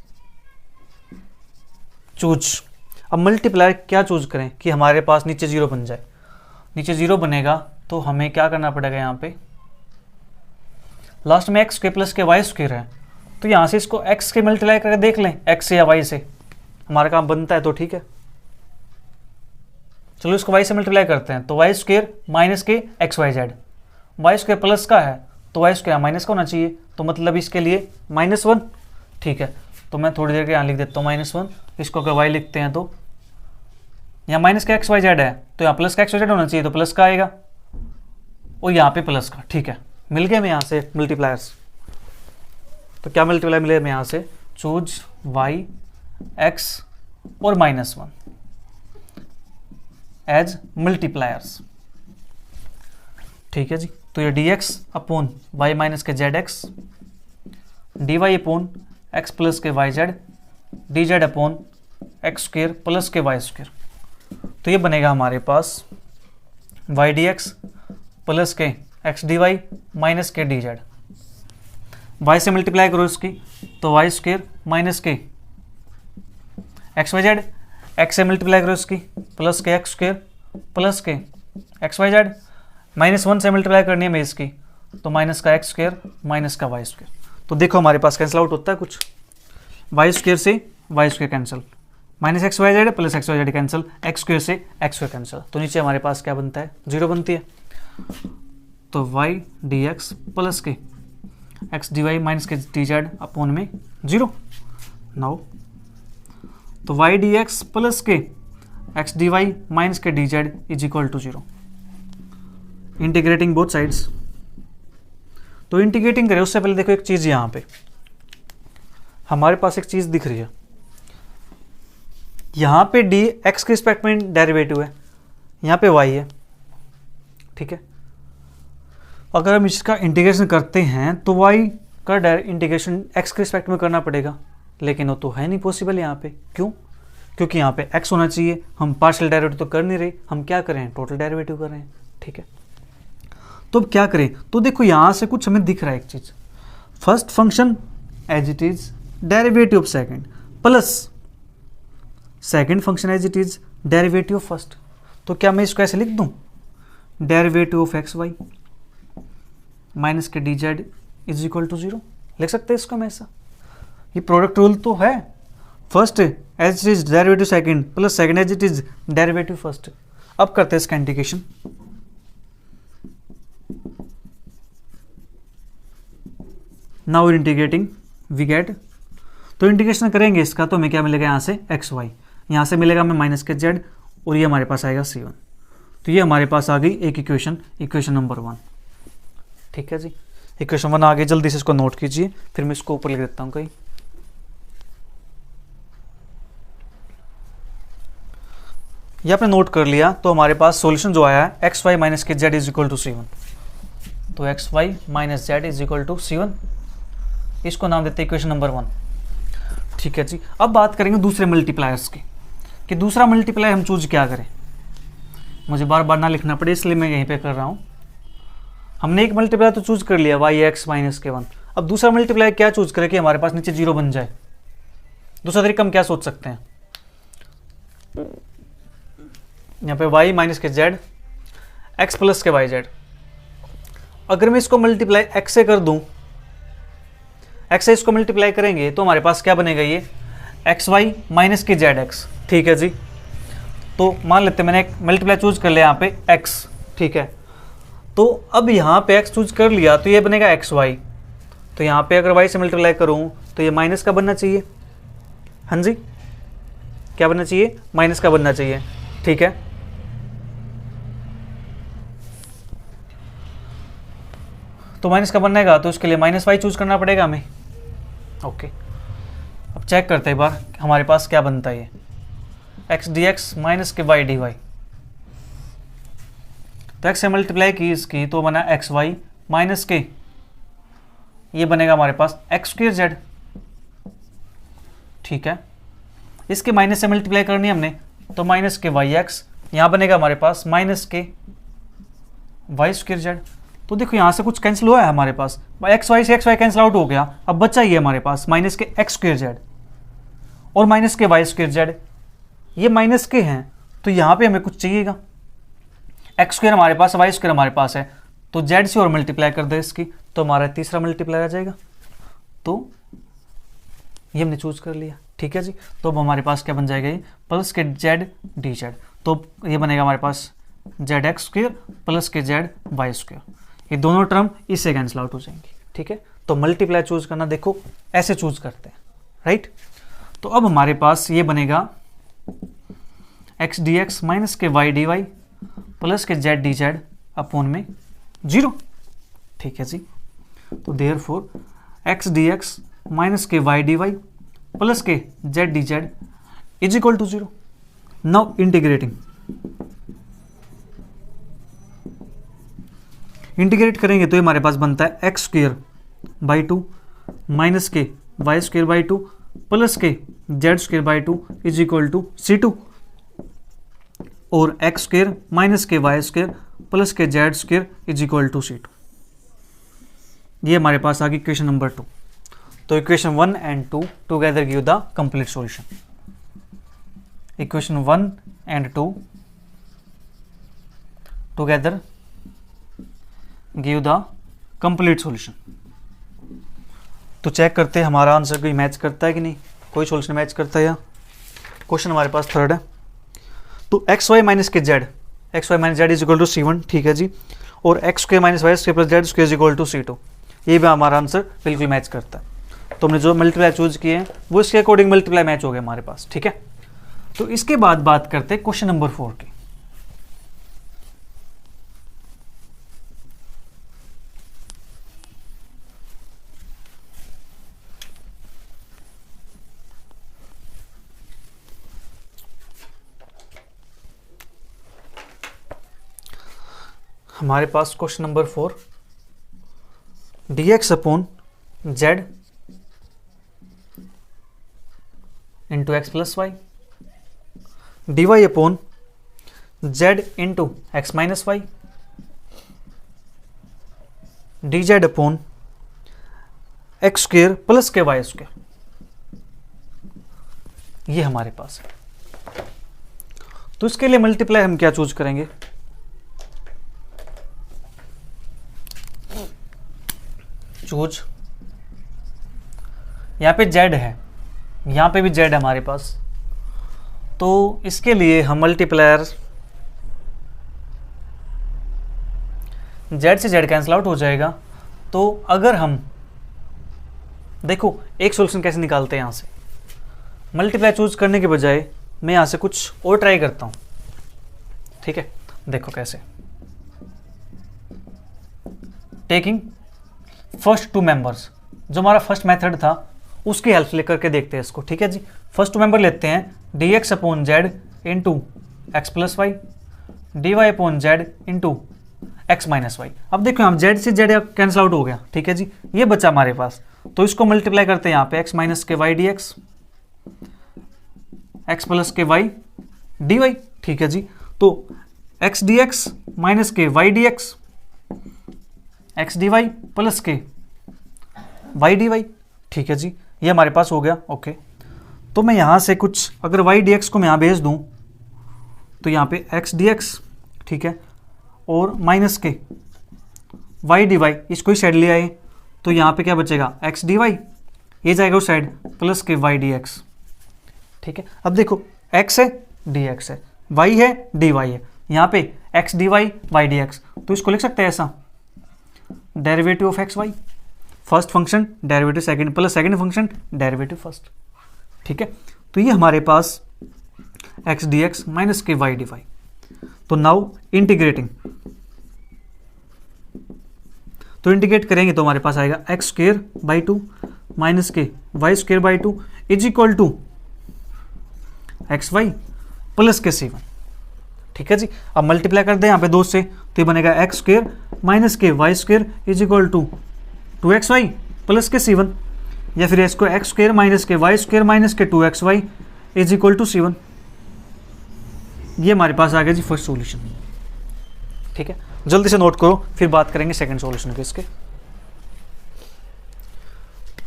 A: चूज। अब मल्टीप्लायर क्या चूज करें कि हमारे पास नीचे 0 बन जाए। नीचे 0 बनेगा तो हमें क्या करना पड़ेगा, यहाँ पे लास्ट में एक्स स्क्वायर प्लस के वाई स्क्वायर है, तो यहाँ से इसको एक्स के मल्टीप्लाई करके देख लें, एक्स से या वाई से, हमारा काम बनता है तो ठीक है। चलो इसको वाई से मल्टीप्लाई करते हैं, तो वाई स्क्वायर माइनस के x Y z, y square plus का है तो वाई स्क्वायर माइनस का होना चाहिए, तो मतलब इसके लिए -1। ठीक है, तो मैं थोड़ी देर के यहाँ लिख देता हूँ -1। इसको अगर वाई लिखते हैं तो यहाँ माइनस का एक्स वाई जेड है, तो यहाँ प्लस का एक्स वाई जेड होना चाहिए, तो प्लस का आएगा, और यहाँ पे प्लस का। ठीक है, मिल गए हमें यहाँ से मल्टीप्लायर्स। तो क्या मल्टीप्लाई मिले हमें यहाँ से, चूज वाई एक्स और -1 एज मल्टीप्लायर्स। ठीक है जी, तो ये dx अपॉन वाई माइनस के Z X, dy upon X plus के Y Z, D Z upon x square plus के वाई स्क्वेयर। तो ये बनेगा हमारे पास वाई डी एक्स प्लस के एक्स डी वाई माइनस के डी जेड। वाई से मल्टीप्लाई करो इसकी, तो वाई स्क्वेयर माइनस के एक्स वाई जेड, एक्स से मल्टीप्लाई करो इसकी प्लस के एक्स स्क्वेयर प्लस के एक्स वाई जेड, -1 से मल्टीप्लाई करनी है मैं इसकी, तो माइनस का एक्स स्क्वेयर माइनस का वाई स्क्वेयर। तो देखो हमारे पास कैंसिल आउट होता है कुछ, वाई स्क्वेयर से y square cancel, minus x Y z plus x Y z cancel, x square से एक्स स्क्वेयर कैंसिल, तो नीचे हमारे पास क्या बनता है, 0 बनती है। तो वाई डी एक्स प्लस के एक्स डी वाई माइनस के डी जेड अपॉन में 0। नाउ तो वाई डी एक्स प्लस के एक्स डी वाई माइनस के D Z is equal to 0। Integrating both sides. तो इंटीग्रेटिंग करें उससे पहले देखो एक चीज, यहाँ पे हमारे पास एक चीज दिख रही है, यहाँ पे डी एक्स के रिस्पेक्ट में डेरिवेटिव है, यहाँ पे वाई है। ठीक है, अगर हम इसका इंटीग्रेशन करते हैं तो वाई का इंटीग्रेशन एक्स के रिस्पेक्ट में करना पड़ेगा, लेकिन वो तो है नहीं पॉसिबल यहाँ पे। क्यों? क्योंकि यहाँ पे एक्स होना चाहिए, हम पार्शियल डेरिवेटिव तो कर नहीं रहे, हम क्या कर रहे हैं, टोटल डेरिवेटिव कर रहे हैं। ठीक है, तो अब क्या करें, तो देखो यहाँ से कुछ हमें दिख रहा है एक चीज, first function as it is derivative of second plus second function as it is derivative of first. तो क्या मैं इसको ऐसे लिख दूं, derivative of x Y minus के D Z is equal to 0, लिख सकते हैं इसको हम ऐसा। ये प्रोडक्ट रूल तो है, first as it is derivative second plus second as it is derivative first. अब करते हैं इसका integration. Now integrating we get, तो इंटीग्रेशन करेंगे इसका तो हमें क्या मिलेगा यहाँ से एक्स वाई, यहाँ से मिलेगा हमें माइनस के जेड और ये हमारे पास आएगा C1। तो ये हमारे पास आ गई एक इक्वेशन नंबर 1। ठीक है जी, इक्वेशन 1 आ गई, जल्दी से इसको नोट कीजिए, फिर मैं इसको ऊपर लिख देता हूँ कहीं। ये आपने नोट कर लिया, तो हमारे पास सॉल्यूशन जो आया है एक्स वाई माइनस के z is equal to C1। तो x Y minus z is equal to C1, इसको नाम देते हैं इक्वेशन नंबर 1। ठीक है जी, अब बात करेंगे दूसरे मल्टीप्लायर्स की, कि दूसरा मल्टीप्लायर हम चूज क्या करें। मुझे बार बार ना लिखना पड़े इसलिए मैं यहीं पे कर रहा हूँ। हमने एक मल्टीप्लायर तो चूज कर लिया वाई एक्स माइनस के 1, अब दूसरा मल्टीप्लायर क्या चूज करें कि हमारे पास नीचे 0 बन जाए। दूसरा तरीका हम क्या सोच सकते हैं, यहाँ पे y माइनस के जेड एक्स प्लस के वाई जेड, अगर मैं इसको मल्टीप्लाई x से कर दूं, x से इसको मल्टीप्लाई करेंगे तो हमारे पास क्या बनेगा, ये एक्स वाई माइनस के जेड एक्स। ठीक है जी, तो मान लेते हैं मैंने एक मल्टीप्लाई चूज कर लिया यहाँ पे x। ठीक है, तो अब यहाँ पे x चूज कर लिया तो ये बनेगा एक्स वाई, तो यहाँ पे अगर y से मल्टीप्लाई करूँ तो ये माइनस का बनना चाहिए। हाँ जी, क्या बनना चाहिए, माइनस का बनना चाहिए। ठीक है, तो माइनस का बनेगा तो उसके लिए माइनस वाई चूज करना पड़ेगा हमें। ओके, अब चेक करते हैं एक बार हमारे पास क्या बनता है, ये एक्स डी एक्स माइनस के वाई डी वाई। तो एक्स से मल्टीप्लाई की इसकी तो बना एक्स वाई माइनस के, ये बनेगा हमारे पास एक्स स्क्वायर जेड। ठीक है, इसके माइनस से मल्टीप्लाई करनी है हमने तो माइनस के वाई एक्स, यहाँ बनेगा हमारे पास माइनस के वाई स्क्वायर जेड। तो देखो यहाँ से कुछ कैंसिल हुआ है हमारे पास, एक्स वाई से एक्स वाई कैंसिल आउट हो गया, अब बचा ये हमारे पास माइनस के एक्स स्क्वायर जेड और माइनस के वाई स्क्वायर जेड, ये माइनस के हैं तो यहाँ पे हमें कुछ चाहिएगा। एक्स स्क्वायर हमारे पास, वाई स्क्वायर हमारे पास है, तो जेड से और मल्टीप्लाई कर दे इसकी, तो हमारा तीसरा मल्टीप्लाई आ जाएगा। तो ये हमने चूज कर लिया। ठीक है जी, तो अब हमारे पास क्या बन जाएगा, ये प्लस के जेड डी जेड, तो ये बनेगा हमारे पास जेड एक्स स्क्वायर प्लस के जेड वाई स्क्वायर, ये दोनों टर्म इससे कैंसिल आउट हो जाएंगी। ठीक है, तो मल्टीप्लाई चूज करना देखो ऐसे चूज करते हैं, राइट। तो अब हमारे पास ये बनेगा एक्स डी एक्स माइनस के वाई डी वाई प्लस के जेड डी जेड अपॉन में 0। ठीक है जी, तो therefore x D x minus के वाई डी वाई प्लस के Z D Z is equal to 0। Now integrating, integrate करेंगे तो ये हमारे पास बनता है एक्स स्क्वायर बाई 2 माइनस के वाई स्क्वायर बाई 2 प्लस के Z square by 2 is equal to C2, और एक्स स्क्वायर माइनस के वाई स्क्वायर प्लस के Z square is equal to C2। ये हमारे पास आ गई इक्वेशन नंबर 2। तो equation 1 and 2 together give the complete solution. Equation 1 and 2 together give the complete solution. तो check करते हैं हमारा आंसर कोई मैच करता है कि नहीं, कोई सॉल्यूशन मैच करता है या। क्वेश्चन हमारे पास थर्ड है, तो एक्स वाई माइनस के Z, x Y minus z is equal to C1। ठीक है जी, और x square minus Y square plus Z square is equal to C2, ये भी हमारा आंसर बिल्कुल मैच करता है। तो हमने जो मल्टीप्लाई चूज किए हैं वो इसके अकॉर्डिंग मल्टीप्लाई मैच हो गए हमारे पास। ठीक है, तो इसके बाद बात करते हैं क्वेश्चन नंबर 4 की। हमारे पास question number 4, D x upon Z into x plus Y, D Y upon Z into x minus Y, D Z upon x square plus के वाई स्क्वेयर, ये हमारे पास है। तो इसके लिए मल्टीप्लाई हम क्या चूज करेंगे, चूज, यहाँ पे जेड है, यहाँ पे भी जेड है हमारे पास, तो इसके लिए हम मल्टीप्लायर जेड से जेड कैंसिल आउट हो जाएगा। तो अगर हम देखो एक सोल्यूशन कैसे निकालते हैं यहाँ से। मल्टीप्लाई चूज करने के बजाय मैं यहाँ से कुछ और ट्राई करता हूँ, ठीक है। देखो कैसे, टेकिंग फर्स्ट टू मेंबर्स, जो हमारा फर्स्ट मेथड था उसकी हेल्प लेकर के देखते हैं इसको, ठीक है जी। फर्स्ट टू मेंबर लेते हैं, d x upon Z into x plus Y, D Y upon Z into x minus y. अब देखो हम जेड से जेड कैंसिल आउट हो गया, ठीक है जी, ये बचा हमारे पास, तो इसको मल्टीप्लाई करते हैं यहाँ पे, एक्स माइनस के Y D x, x plus के वाई डी वाई, ठीक है जी। तो एक्स डी एक्स माइनस के Y D x, x D Y plus के वाई डी वाई, ठीक है जी, ये हमारे पास हो गया। ओके, तो मैं यहाँ से कुछ अगर वाई डी एक्स को मैं यहाँ भेज दूँ तो यहाँ पे एक्स डी एक्स, ठीक है, और माइनस के वाई डी वाई, इसको ही साइड ले आए तो यहाँ पे क्या बचेगा, एक्स डी वाई, ये जाएगा उस साइड, प्लस के वाई डी एक्स, ठीक है। अब देखो x है डी एक्स है, y है डी वाई है, यहाँ पे x D y y D x, तो इसको लिख सकते हैं ऐसा, derivative of x y, first function derivative second plus second function derivative first, ठीक है। तो ये हमारे पास एक्स डी एक्स माइनस के वाई डी वाई। तो नाउ इंटीग्रेटिंग, तो इंटीग्रेट करेंगे तो हमारे पास आएगा X square by two minus के Y square by two is equal to x Y plus के सी वन, ठीक है जी। अब मल्टीप्लाई कर दें यहाँ पे दो से, तो ये बनेगा एक्स स्क्वायर माइनस के Y square is equal to two x Y plus के सी वन, या फिर इसको एक्स स्क्वायर माइनस के वाई स्क्वायर माइनस के two x y is equal to c one. ये हमारे पास आ गया जी फर्स्ट सॉल्यूशन, ठीक है। जल्दी से नोट करो, फिर बात करेंगे सेकंड सॉल्यूशन के इसके।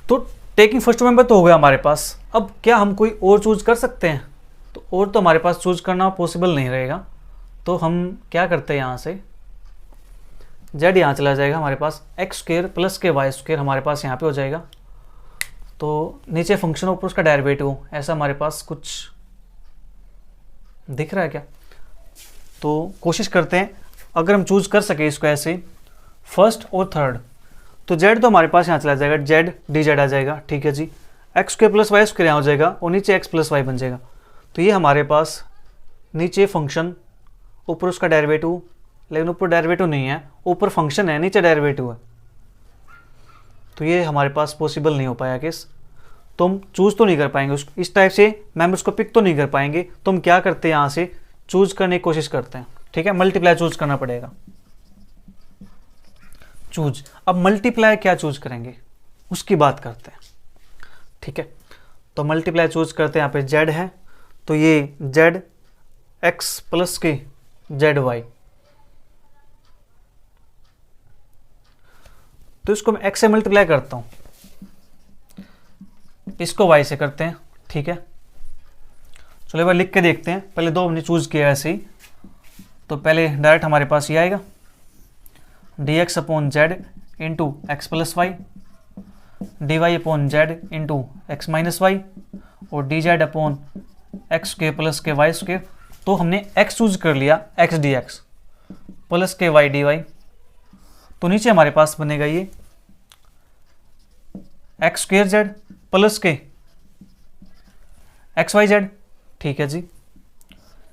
A: तो टेकिंग फर्स्ट मेंबर तो हो गया हमारे पास, अब क्या हम कोई और चूज कर सकते हैं? तो और तो हमारे पास चूज करना पॉसिबल नहीं रहेगा, तो हम क्या करते हैं, यहाँ से जेड यहाँ चला जाएगा हमारे पास, एक्स स्क्वायर प्लस के वाई स्क्वायर हमारे पास यहाँ पे हो जाएगा, तो नीचे फंक्शन ऊपर उसका डेरिवेटिव, ऐसा हमारे पास कुछ दिख रहा है क्या? तो कोशिश करते हैं अगर हम चूज कर सके इसको ऐसे फर्स्ट और थर्ड, तो जेड तो हमारे पास यहाँ चला जाएगा, जेड डी जेड आ जाएगा, ठीक है जी। X square plus Y square यहाँ हो जाएगा और नीचे एक्स प्लस वाई बन जाएगा, तो ये हमारे पास नीचे फंक्शन ऊपर उसका डेरिवेटिव, लेकिन ऊपर डेरिवेटिव नहीं है, ऊपर फंक्शन है नीचे डेरिवेटिव है, तो ये हमारे पास पॉसिबल नहीं हो पाया केस। तो हम चूज तो नहीं कर पाएंगे उसको, इस टाइप से मेंबर्स को पिक तो नहीं कर पाएंगे, तो हम क्या करते हैं, यहाँ से चूज करने की कोशिश करते हैं, ठीक है। मल्टीप्लाई चूज करना पड़ेगा, चूज। अब मल्टीप्लाई क्या चूज करेंगे उसकी बात करते हैं, ठीक है। तो मल्टीप्लाई चूज करते हैं, यहाँ पे जेड है तो ये जेड एक्स प्लस के जेड वाई, तो इसको मैं एक्स से मल्टीप्लाई करता हूं, इसको वाई से करते हैं, ठीक है। चलो एक बार लिख के देखते हैं, पहले दो हमने चूज किया ऐसे ही, तो पहले डायरेक्ट हमारे पास ये आएगा, D x upon Z into x plus Y, D Y upon Z into x minus Y, और D Z upon X square plus के वाई स्क्वायर। तो हमने एक्स चूज कर लिया, एक्स डी एक्स प्लस के वाई डी वाई, तो नीचे हमारे पास बनेगा ये एक्स स्क्वायर जेड प्लस के एक्स वाई जेड, ठीक है जी।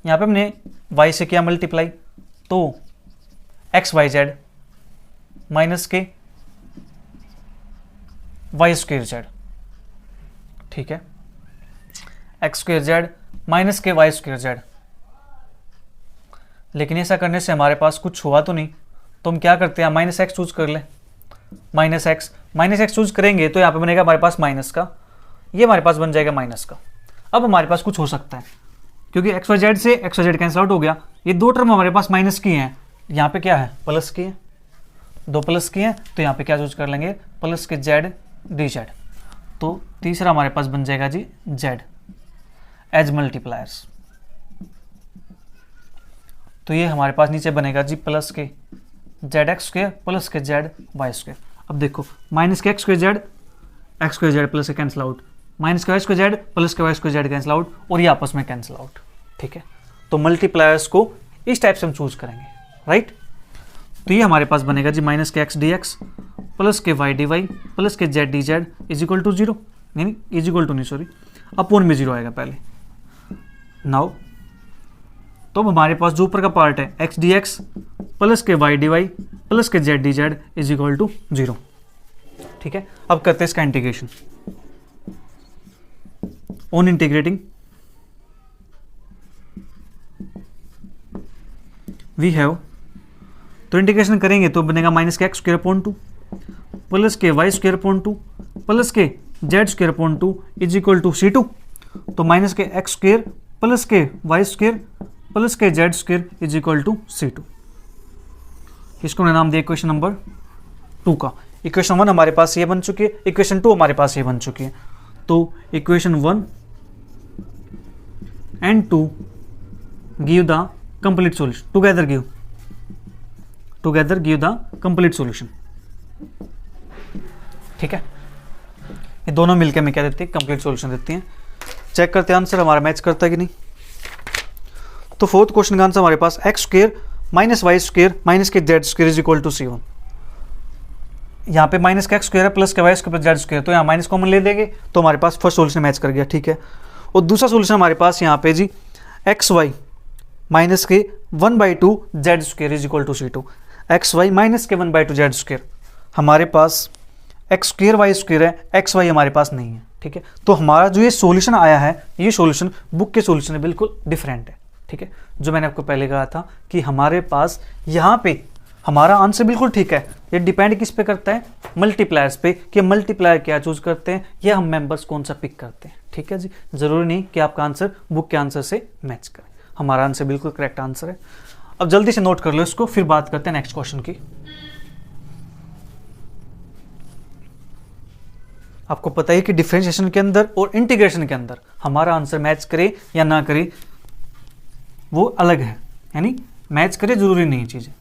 A: यहाँ पे हमने y से किया मल्टीप्लाई, तो एक्स वाई जेड माइनस के वाई स्क्वायर जेड, ठीक है, एक्स स्क्वायर जेड माइनस के वाई स्क्वायर जेड। लेकिन ऐसा करने से हमारे पास कुछ हुआ तो नहीं, तो हम क्या करते हैं, माइनस एक्स चूज कर ले, माइनस एक्स चूज करेंगे तो यहाँ पे बनेगा हमारे पास माइनस का, ये हमारे पास बन जाएगा माइनस का। अब हमारे पास कुछ हो सकता है, क्योंकि एक्स वाई जेड से x Y z cancel out हो गया, ये दो टर्म हमारे पास माइनस की हैं, यहाँ पे क्या है, प्लस की है, दो प्लस की हैं, तो यहाँ पे क्या चूज कर लेंगे, प्लस के जेड डी जेड। तो तीसरा हमारे पास बन जाएगा जी जेड एज मल्टीप्लायर्स, तो ये हमारे पास नीचे बनेगा जी प्लस के जेड एक्स स्क्वायर प्लस के जेड वाई स्क्वायर। अब देखो माइनस के एक्स स्क्वायर जेड प्लस के कैंसिल आउट, माइनस के वाई स्क्वायर जेड प्लस के Y square z cancel out, और ये आपस में कैंसिल आउट, ठीक है। तो मल्टीप्लायर्स को इस टाइप से हम चूज करेंगे, राइट। तो ये हमारे पास बनेगा जी माइनस के एक्स डी एक्स प्लस के वाई डी वाई प्लस के Z D Z is equal to 0, नहीं इज इक्वल टू नहीं सॉरी, अपॉन में 0 आएगा पहले। नाउ तो अब हमारे पास जो ऊपर का पार्ट है एक्स डी एक्स प्लस के वाई डी वाई प्लस के Z D Z is equal to 0। ठीक है, अब करते हैं इसका integration. On integrating we have, तो इंटीग्रेशन करेंगे तो बनेगा माइनस के एक्स स्क्वायर अपॉन 2 प्लस के वाई स्क्वायर अपॉन 2 प्लस के Z square upon 2 is equal to C2। तो माइनस के एक्स स्क्वायर प्लस के वाई स्क्वायर प्लस के Z square is equal to C2। इसको मैंने नाम दिया इक्वेशन नंबर 2 का। इक्वेशन 1 हमारे पास ये बन चुकी है, इक्वेशन 2 हमारे पास ये बन चुकी है। तो equation 1 and 2 give the complete solution, together give the complete solution. ठीक है, ये दोनों मिलकर हमें क्या देती है, कंप्लीट सॉल्यूशन देती हैं। चेक करते हैं आंसर हमारा मैच करता है कि नहीं। तो फोर्थ क्वेश्चन का आंसर हमारे पास x square minus Y square minus के Z square is equal to C1। यहाँ पे माइनस का एक्स स्क्वायर है प्लस के Y square plus Z square, तो यहाँ माइनस कॉमन ले देंगे तो हमारे पास फर्स्ट सॉल्यूशन मैच कर गया। ठीक है, और दूसरा सॉल्यूशन हमारे पास यहाँ पे जी एक्स वाई माइनस के 1/2 z square is equal to C2। X Y minus के 1/2 जेड स्क्वायर, हमारे पास एक्स स्क्वायर वाई स्क्वायर है, एक्स वाई हमारे पास नहीं है। ठीक है, तो हमारा जो ये सॉल्यूशन आया है, ये सॉल्यूशन बुक के सॉल्यूशन है बिल्कुल डिफरेंट है। ठीक है, जो मैंने आपको पहले कहा था कि हमारे पास यहाँ पे हमारा आंसर बिल्कुल ठीक है। ये डिपेंड किस पे करता है, मल्टीप्लायर्स पे, कि मल्टीप्लायर क्या चूज करते हैं या हम मेंबर्स कौन सा पिक करते हैं। ठीक है जी, जरूरी नहीं कि आपका आंसर बुक के आंसर से मैच करे। हमारा आंसर बिल्कुल करेक्ट आंसर है। अब जल्दी से नोट कर लो इसको, फिर बात करते हैं नेक्स्ट क्वेश्चन की। आपको पता है कि डिफरेंशिएशन के अंदर और इंटीग्रेशन के अंदर हमारा आंसर मैच करे या ना करे वो अलग है, यानी मैच करे जरूरी नहीं चीज़ें,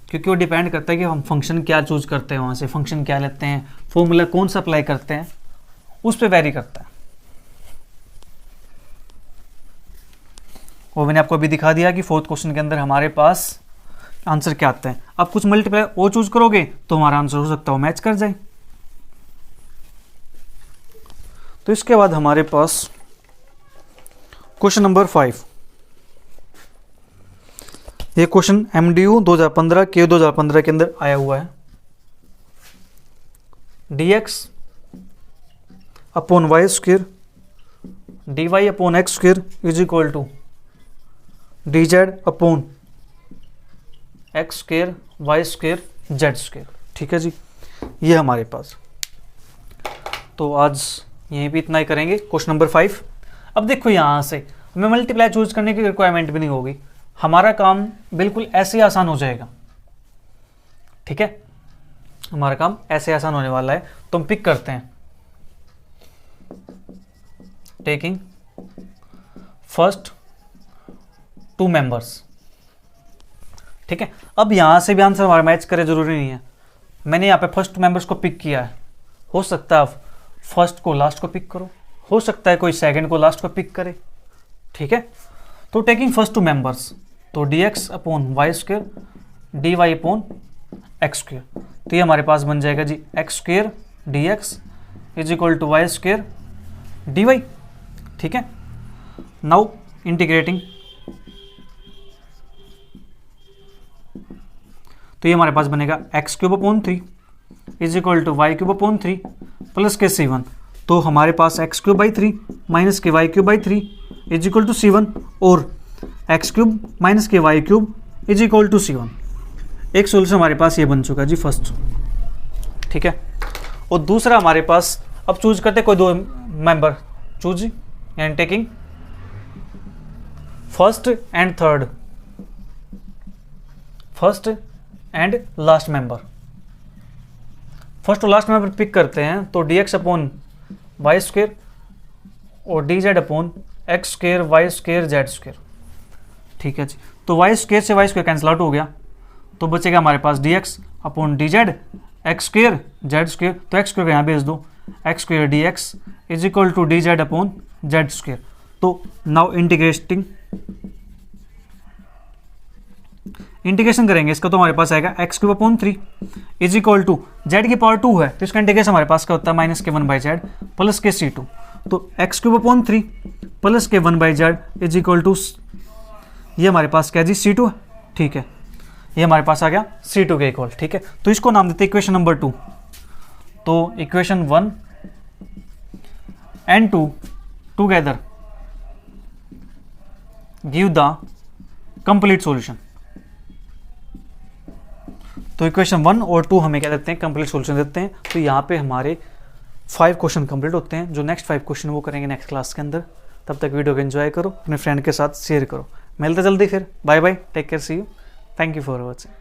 A: क्योंकि वो डिपेंड करता है कि हम फंक्शन क्या चूज करते हैं, वहाँ से फंक्शन क्या लेते हैं, फॉर्मूला कौन सा अप्लाई करते हैं, उस पर वेरी करता है। और मैंने आपको अभी दिखा दिया कि फोर्थ क्वेश्चन के अंदर हमारे पास आंसर क्या आता है। अब कुछ मल्टीप्लाई और चूज करोगे तो हमारा आंसर हो सकता है मैच कर जाए। तो इसके बाद हमारे पास क्वेश्चन नंबर 5, ये क्वेश्चन MDU 2015 के 2015 के अंदर आया हुआ है। dx upon Y square dy upon x square is equal to dz upon x square y square z square. ठीक है जी, ये हमारे पास। तो आज यहीं पे इतना ही करेंगे क्वेश्चन नंबर 5। अब देखो यहाँ से हमें मल्टीप्लाई चूज करने की रिक्वायरमेंट भी नहीं होगी, हमारा काम बिल्कुल ऐसे ही आसान हो जाएगा। ठीक है, हमारा काम ऐसे आसान होने वाला है। तो हम पिक करते हैं टेकिंग फर्स्ट 2 मेंबर्स। ठीक है, अब यहां से भी आंसर हमारा मैच करे जरूरी नहीं है। मैंने यहाँ पे फर्स्ट 2 मेंबर्स को पिक किया है, हो सकता है फर्स्ट को लास्ट को पिक करो, हो सकता है कोई सेकंड को लास्ट को पिक करे। ठीक है, तो टेकिंग फर्स्ट 2 मेंबर्स, तो dx upon Y square dy upon x square, तो ये हमारे पास बन जाएगा जी X square dx is equal to Y square dy। ठीक है, नाउ इंटीग्रेटिंग, तो ये हमारे पास बनेगा x cube upon 3 is equal to y cube upon 3 plus के C1। तो हमारे पास एक्स क्यूब बाई 3 माइनस के y cube by 3 is equal to C1 और एक्स क्यूब माइनस के y cube is equal to C1। एक solution हमारे पास ये बन चुका जी फर्स्ट। ठीक है, और दूसरा हमारे पास अब चूज करते कोई 2 member choose and taking first and third, first and last member. First और लास्ट मेंबर पिक करते हैं, तो dx अपॉन वाई स्क्वेयर और dz upon x square y square z square. ठीक है जी, तो वाई स्क्वेयर से वाई स्क्वेयर कैंसिल आउट हो गया, तो बचेगा हमारे पास dx upon dz x square z square, तो एक्स स्क्वेयर यहाँ भेज दो, x square dx is equal to dz upon z square. तो नाउ इंटीग्रेटिंग इंटीग्रेशन करेंगे इसका तो हमारे पास आएगा x³ is equal to z की पावर 2 है तो इसका इंटीग्रेशन हमारे पास क्या होता है -k1/z प्लस के c2। तो x³ plus k1/z is equal to ये हमारे पास क्या जी c2 है, ठीक है, ये हमारे पास आ गया c2 के इक्वल, ठीक है। तो इसको नाम देते हैं इक्वेशन नंबर 2। तो equation 1 and 2 together give the complete solution. तो इक्वेशन 1 और 2 हमें क्या देते हैं, कंप्लीट सॉल्यूशन देते हैं। तो यहाँ पे हमारे 5 क्वेश्चन कंप्लीट होते हैं। जो नेक्स्ट 5 क्वेश्चन वो करेंगे नेक्स्ट क्लास के अंदर। तब तक वीडियो को एंजॉय करो, अपने फ्रेंड के साथ शेयर करो। मिलते जल्दी फिर, bye bye, take care, see you, thank you for watching.